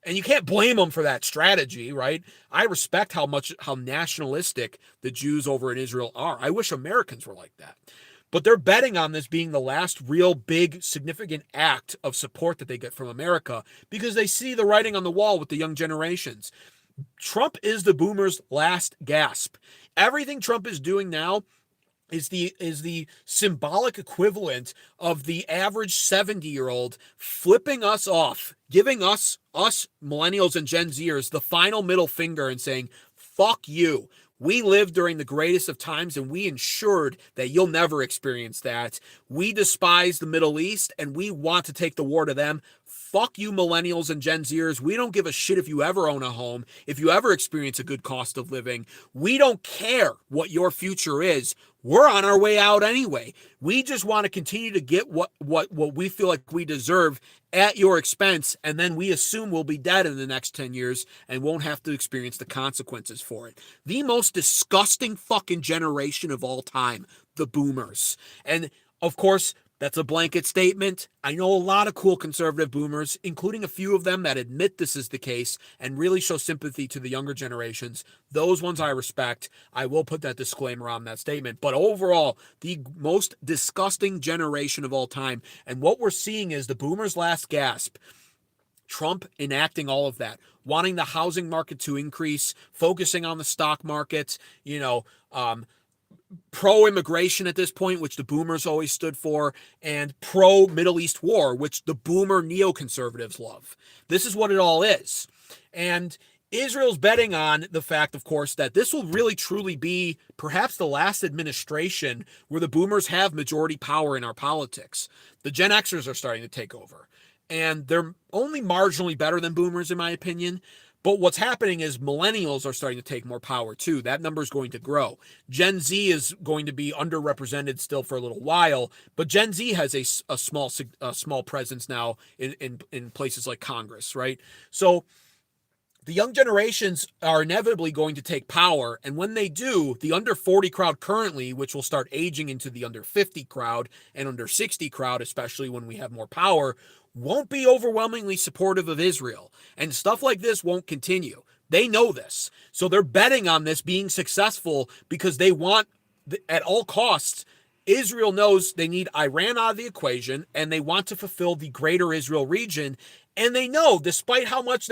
And you can't blame them for that strategy, right? I respect how nationalistic the Jews over in Israel are. I wish Americans were like that. But they're betting on this being the last real big, significant act of support that they get from America because they see the writing on the wall with the young generations. Trump is the boomers' last gasp. Everything Trump is doing now is the symbolic equivalent of the average 70-year-old flipping us off, giving us millennials and Gen Zers the final middle finger and saying, fuck you. We lived during the greatest of times and we ensured that you'll never experience that. We despise the Middle East and we want to take the war to them. Fuck you, millennials and Gen Zers. We don't give a shit if you ever own a home, if you ever experience a good cost of living. We don't care what your future is. We're on our way out anyway. We just want to continue to get what we feel like we deserve at your expense, and then we assume we'll be dead in the next 10 years and won't have to experience the consequences for it. The most disgusting fucking generation of all time, the boomers. And of course, that's a blanket statement. I know a lot of cool conservative boomers, including a few of them that admit this is the case and really show sympathy to the younger generations. Those ones I respect. I will put that disclaimer on that statement. But overall, the most disgusting generation of all time. And what we're seeing is the boomers' last gasp. Trump enacting all of that, wanting the housing market to increase, focusing on the stock market, pro-immigration at this point, which the boomers always stood for, and pro-Middle East war, which the boomer neoconservatives love. This is what it all is. And Israel's betting on the fact, of course, that this will really truly be perhaps the last administration where the boomers have majority power in our politics. The Gen Xers are starting to take over, and they're only marginally better than boomers, in my opinion. But what's happening is millennials are starting to take more power too. That number is going to grow. Gen Z is going to be underrepresented still for a little while, but Gen Z has a small presence now in places like Congress, right? So the young generations are inevitably going to take power, and when they do, the under 40 crowd currently, which will start aging into the under 50 crowd and under 60 crowd, especially when we have more power, won't be overwhelmingly supportive of Israel. And stuff like this won't continue. They know this. So they're betting on this being successful because they want, at all costs, Israel knows they need Iran out of the equation, and they want to fulfill the greater Israel region. And they know, despite how much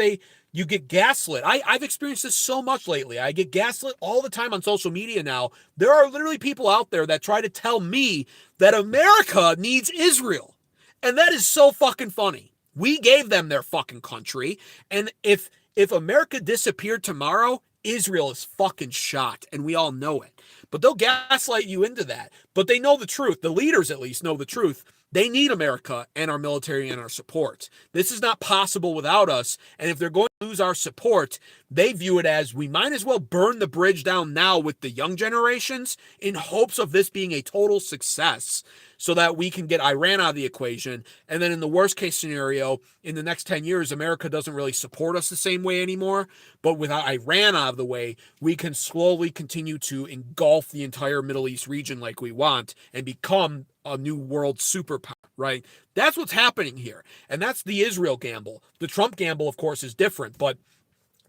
you get gaslit. I've experienced this so much lately. I get gaslit all the time on social media now. There are literally people out there that try to tell me that America needs Israel. And that is so fucking funny. We gave them their fucking country. And if America disappeared tomorrow, Israel is fucking shot. And we all know it. But they'll gaslight you into that. But they know the truth. The leaders, at least, know the truth. They need America and our military and our support. This is not possible without us. And if they're going to lose our support, they view it as we might as well burn the bridge down now with the young generations in hopes of this being a total success so that we can get Iran out of the equation. And then in the worst case scenario, in the next 10 years, America doesn't really support us the same way anymore. But without Iran out of the way, we can slowly continue to engulf the entire Middle East region like we want and become a new world superpower, right? That's what's happening here. And that's the Israel gamble. The Trump gamble, of course, is different, but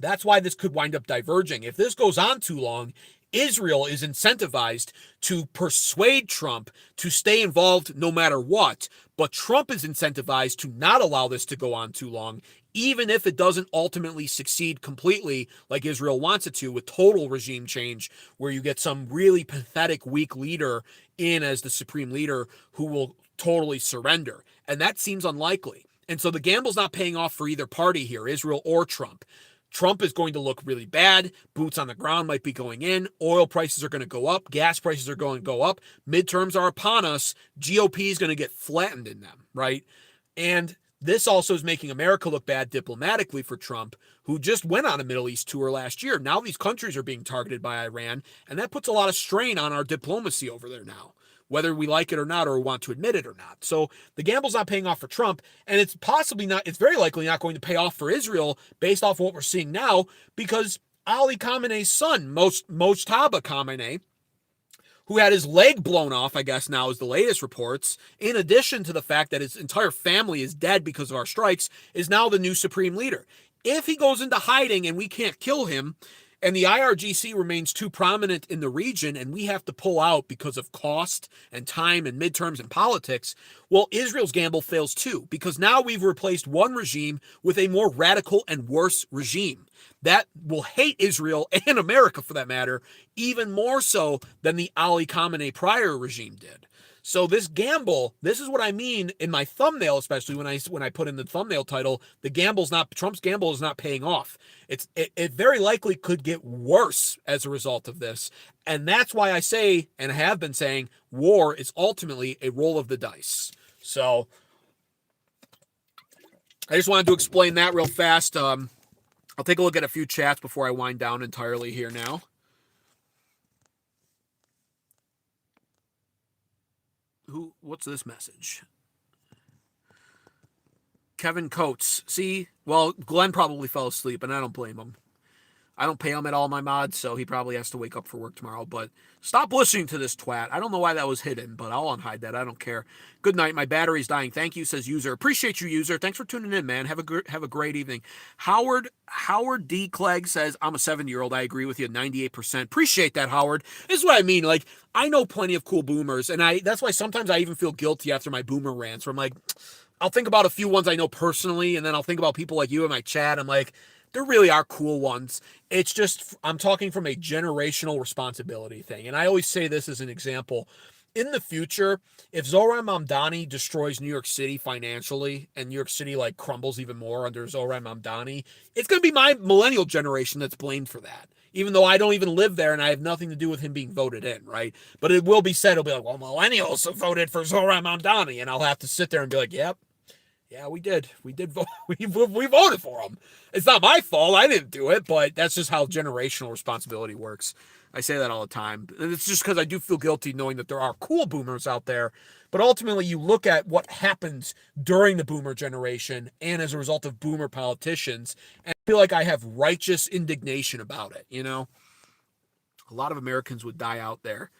that's why this could wind up diverging. If this goes on too long, Israel is incentivized to persuade Trump to stay involved no matter what, but Trump is incentivized to not allow this to go on too long, even if it doesn't ultimately succeed completely like Israel wants it to, with total regime change, where you get some really pathetic, weak leader in as the supreme leader who will totally surrender. And that seems unlikely. And so the gamble's not paying off for either party here, Israel or Trump. Trump is going to look really bad. Boots on the ground might be going in. Oil prices are going to go up. Gas prices are going to go up. Midterms are upon us. GOP is going to get flattened in them, right? And this also is making America look bad diplomatically for Trump, who just went on a Middle East tour last year. Now these countries are being targeted by Iran, and that puts a lot of strain on our diplomacy over there now, whether we like it or not, or want to admit it or not. So the gamble's not paying off for Trump, and it's very likely not going to pay off for Israel based off what we're seeing now, because Ali Khamenei's son, Mojtaba Khamenei, who had his leg blown off, I guess now is the latest reports, in addition to the fact that his entire family is dead because of our strikes, is now the new supreme leader. If he goes into hiding and we can't kill him, And the IRGC remains too prominent in the region, and we have to pull out because of cost and time and midterms and politics. Well, Israel's gamble fails too, because now we've replaced one regime with a more radical and worse regime that will hate Israel and America, for that matter, even more so than the Ali Khamenei prior regime did. So this gamble, this is what I mean in my thumbnail, especially when I put in the thumbnail title, Trump's gamble is not paying off. It very likely could get worse as a result of this. And that's why I say, and have been saying, war is ultimately a roll of the dice. So I just wanted to explain that real fast. I'll take a look at a few chats before I wind down entirely here now. What's this message? Kevin Coates. See, well, Glenn probably fell asleep, and I don't blame him. I don't pay him at all, my mods, so he probably has to wake up for work tomorrow. But stop listening to this twat. I don't know why that was hidden, but I'll unhide that. I don't care. Good night. My battery's dying. Thank you, says user. Appreciate you, user. Thanks for tuning in, man. Have a great evening. Howard D. Clegg says, I'm a 7-year-old. I agree with you 98%. Appreciate that, Howard. This is what I mean. Like, I know plenty of cool boomers, and that's why sometimes I even feel guilty after my boomer rants, where I'm like, I'll think about a few ones I know personally, and then I'll think about people like you in my chat. I'm like, there really are cool ones. It's just, I'm talking from a generational responsibility thing. And I always say this as an example. In the future, if Zohran Mamdani destroys New York City financially and New York City like crumbles even more under Zohran Mamdani, it's going to be my millennial generation that's blamed for that. Even though I don't even live there and I have nothing to do with him being voted in, right? But it will be said, it'll be like, well, millennials have voted for Zohran Mamdani. And I'll have to sit there and be like, yep. Yeah, we did. We did vote. We voted for him. It's not my fault. I didn't do it, but that's just how generational responsibility works. I say that all the time. And it's just because I do feel guilty knowing that there are cool boomers out there. But ultimately, you look at what happens during the boomer generation and as a result of boomer politicians, and I feel like I have righteous indignation about it, you know? A lot of Americans would die out there.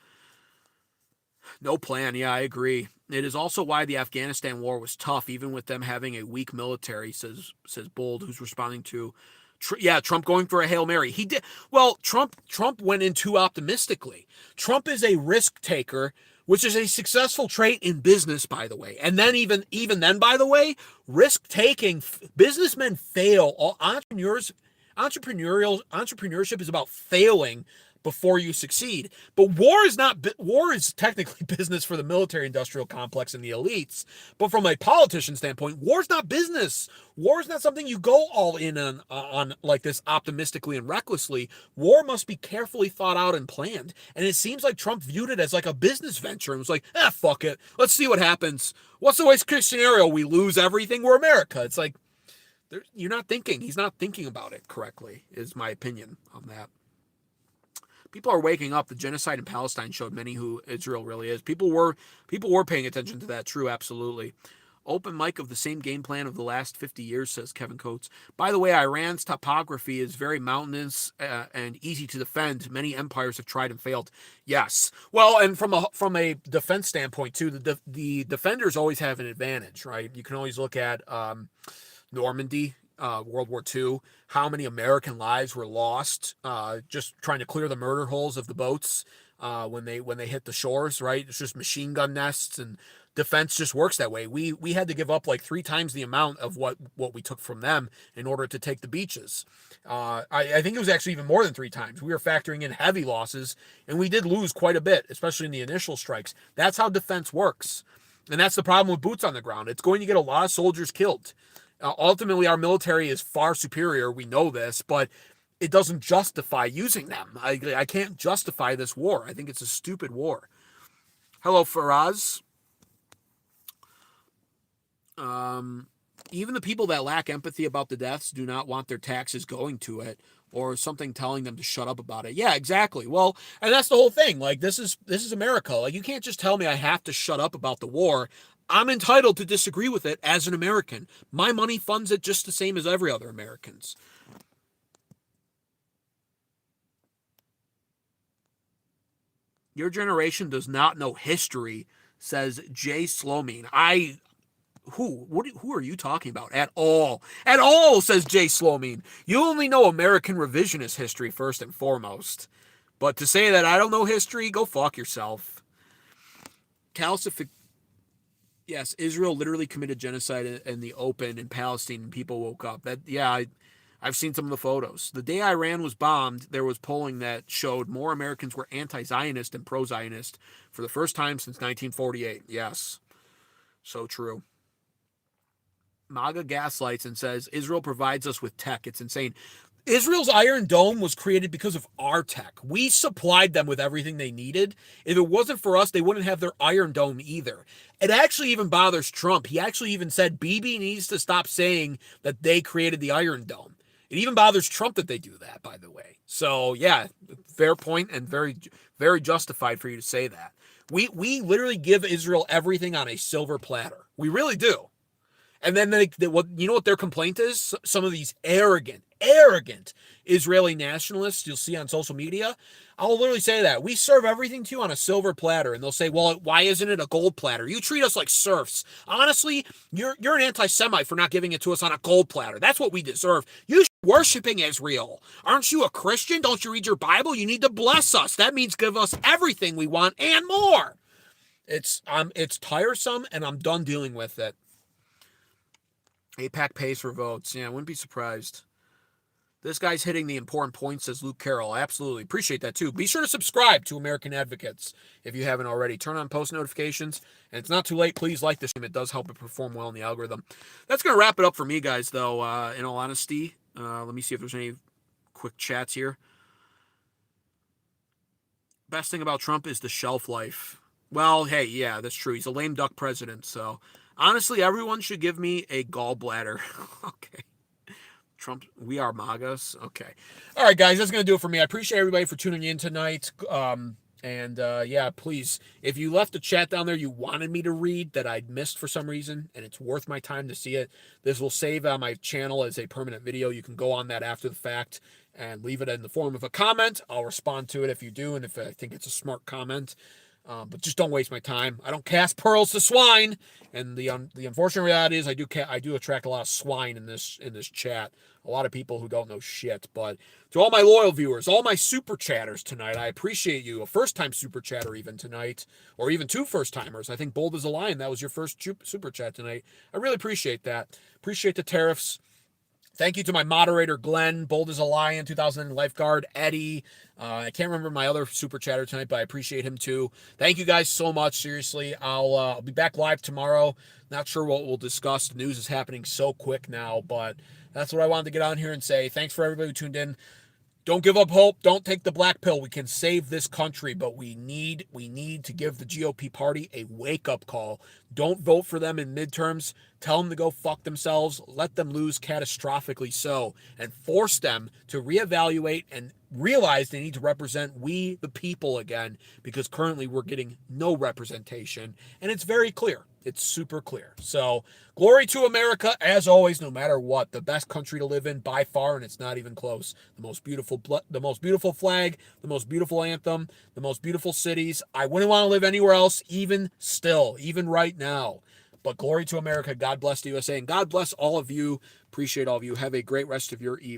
No plan. Yeah, I agree. It is also why the Afghanistan war was tough, even with them having a weak military, says Bold, who's responding to, Trump going for a Hail Mary. He did. Well, Trump went in too optimistically. Trump is a risk taker, which is a successful trait in business, by the way. And then even then, by the way, risk taking, businessmen fail. All entrepreneurship is about failing before you succeed. But war is technically business for the military industrial complex and the elites. But from a politician standpoint, war's not business. War is not something you go all in on like this optimistically and recklessly. War must be carefully thought out and planned. And it seems like Trump viewed it as like a business venture and was like, fuck it. Let's see what happens. What's the worst case scenario? We lose everything. We're America. It's like, you're not thinking. He's not thinking about it correctly, is my opinion on that. People are waking up. The genocide in Palestine showed many who Israel really is. People were paying attention to that. True, absolutely. Open mic of the same game plan of the last 50 years, says Kevin Coates. By the way, Iran's topography is very mountainous and easy to defend. Many empires have tried and failed. Yes. Well, and from a defense standpoint too, the defenders always have an advantage, right? You can always look at Normandy. World War II, how many American lives were lost just trying to clear the murder holes of the boats when they hit the shores, right? It's just machine gun nests, and defense just works that way. We had to give up like 3 times the amount of what we took from them in order to take the beaches. I think it was actually even more than 3 times. We were factoring in heavy losses, and we did lose quite a bit, especially in the initial strikes. That's how defense works. And that's the problem with boots on the ground. It's going to get a lot of soldiers killed. Ultimately, our military is far superior. We know this, but it doesn't justify using them. I can't justify this war. I think it's a stupid war. Hello, Faraz. Even the people that lack empathy about the deaths do not want their taxes going to it or something telling them to shut up about it. Yeah, exactly. Well, and that's the whole thing. Like, this is America. Like, you can't just tell me I have to shut up about the war. I'm entitled to disagree with it as an American. My money funds it just the same as every other American's. Your generation does not know history, says Jay Slomine. Who are you talking about? At all, says Jay Slomine. You only know American revisionist history first and foremost. But to say that I don't know history, go fuck yourself. Calcific. Yes, Israel literally committed genocide in the open in Palestine, and people woke up. I've seen some of the photos. The day Iran was bombed, there was polling that showed more Americans were anti-Zionist than pro-Zionist for the first time since 1948. Yes, so true. MAGA gaslights and says Israel provides us with tech. It's insane. Israel's Iron Dome was created because of our tech. We supplied them with everything they needed. If it wasn't for us, they wouldn't have their Iron Dome either. It actually even bothers Trump. He actually even said Bibi needs to stop saying that they created the Iron Dome. It even bothers Trump that they do that, by the way. So, yeah, fair point and very, very justified for you to say that. We literally give Israel everything on a silver platter. We really do. And then you know what their complaint is? Some of these arrogant Israeli nationalists you'll see on social media. I'll literally say that. We serve everything to you on a silver platter. And they'll say, well, why isn't it a gold platter? You treat us like serfs. Honestly, you're an anti-Semite for not giving it to us on a gold platter. That's what we deserve. You worshiping Israel. Aren't you a Christian? Don't you read your Bible? You need to bless us. That means give us everything we want and more. It's tiresome, and I'm done dealing with it. AIPAC pays for votes. Yeah, I wouldn't be surprised. This guy's hitting the important points, says Luke Carroll. Absolutely. Appreciate that, too. Be sure to subscribe to American Advocates if you haven't already. Turn on post notifications. And it's not too late. Please like this. It does help it perform well in the algorithm. That's going to wrap it up for me, guys, though, in all honesty. Let me see if there's any quick chats here. Best thing about Trump is the shelf life. Well, hey, yeah, that's true. He's a lame duck president, so... Honestly, everyone should give me a gallbladder. Okay. Trump, we are MAGAs. Okay. All right, guys, that's going to do it for me. I appreciate everybody for tuning in tonight. Yeah, please, if you left a chat down there you wanted me to read that I'd missed for some reason, and it's worth my time to see it, this will save on my channel as a permanent video. You can go on that after the fact and leave it in the form of a comment. I'll respond to it if you do, and if I think it's a smart comment. But just don't waste my time. I don't cast pearls to swine, and the unfortunate reality is I do attract a lot of swine in this chat. A lot of people who don't know shit. But to all my loyal viewers, all my super chatters tonight, I appreciate you. A first-time super chatter even tonight, or even two first-timers. I think Bold as a Lion, that was your first super chat tonight. I really appreciate that. Appreciate the tariffs. Thank you to my moderator, Glenn, Bold as a Lion, 2000 Lifeguard, Eddie. I can't remember my other super chatter tonight, but I appreciate him too. Thank you guys so much. Seriously, I'll be back live tomorrow. Not sure what we'll discuss. The news is happening so quick now, but that's what I wanted to get on here and say. Thanks for everybody who tuned in. Don't give up hope. Don't take the black pill. We can save this country, but we need to give the GOP party a wake-up call. Don't vote for them in midterms. Tell them to go fuck themselves. Let them lose catastrophically so, and force them to reevaluate and realize they need to represent we, the people, again, because currently we're getting no representation, and it's very clear. It's super clear. So, glory to America, as always, no matter what. The best country to live in by far, and it's not even close. The most beautiful flag, the most beautiful anthem, the most beautiful cities. I wouldn't want to live anywhere else, even right now. But glory to America. God bless the USA, and God bless all of you. Appreciate all of you. Have a great rest of your evening.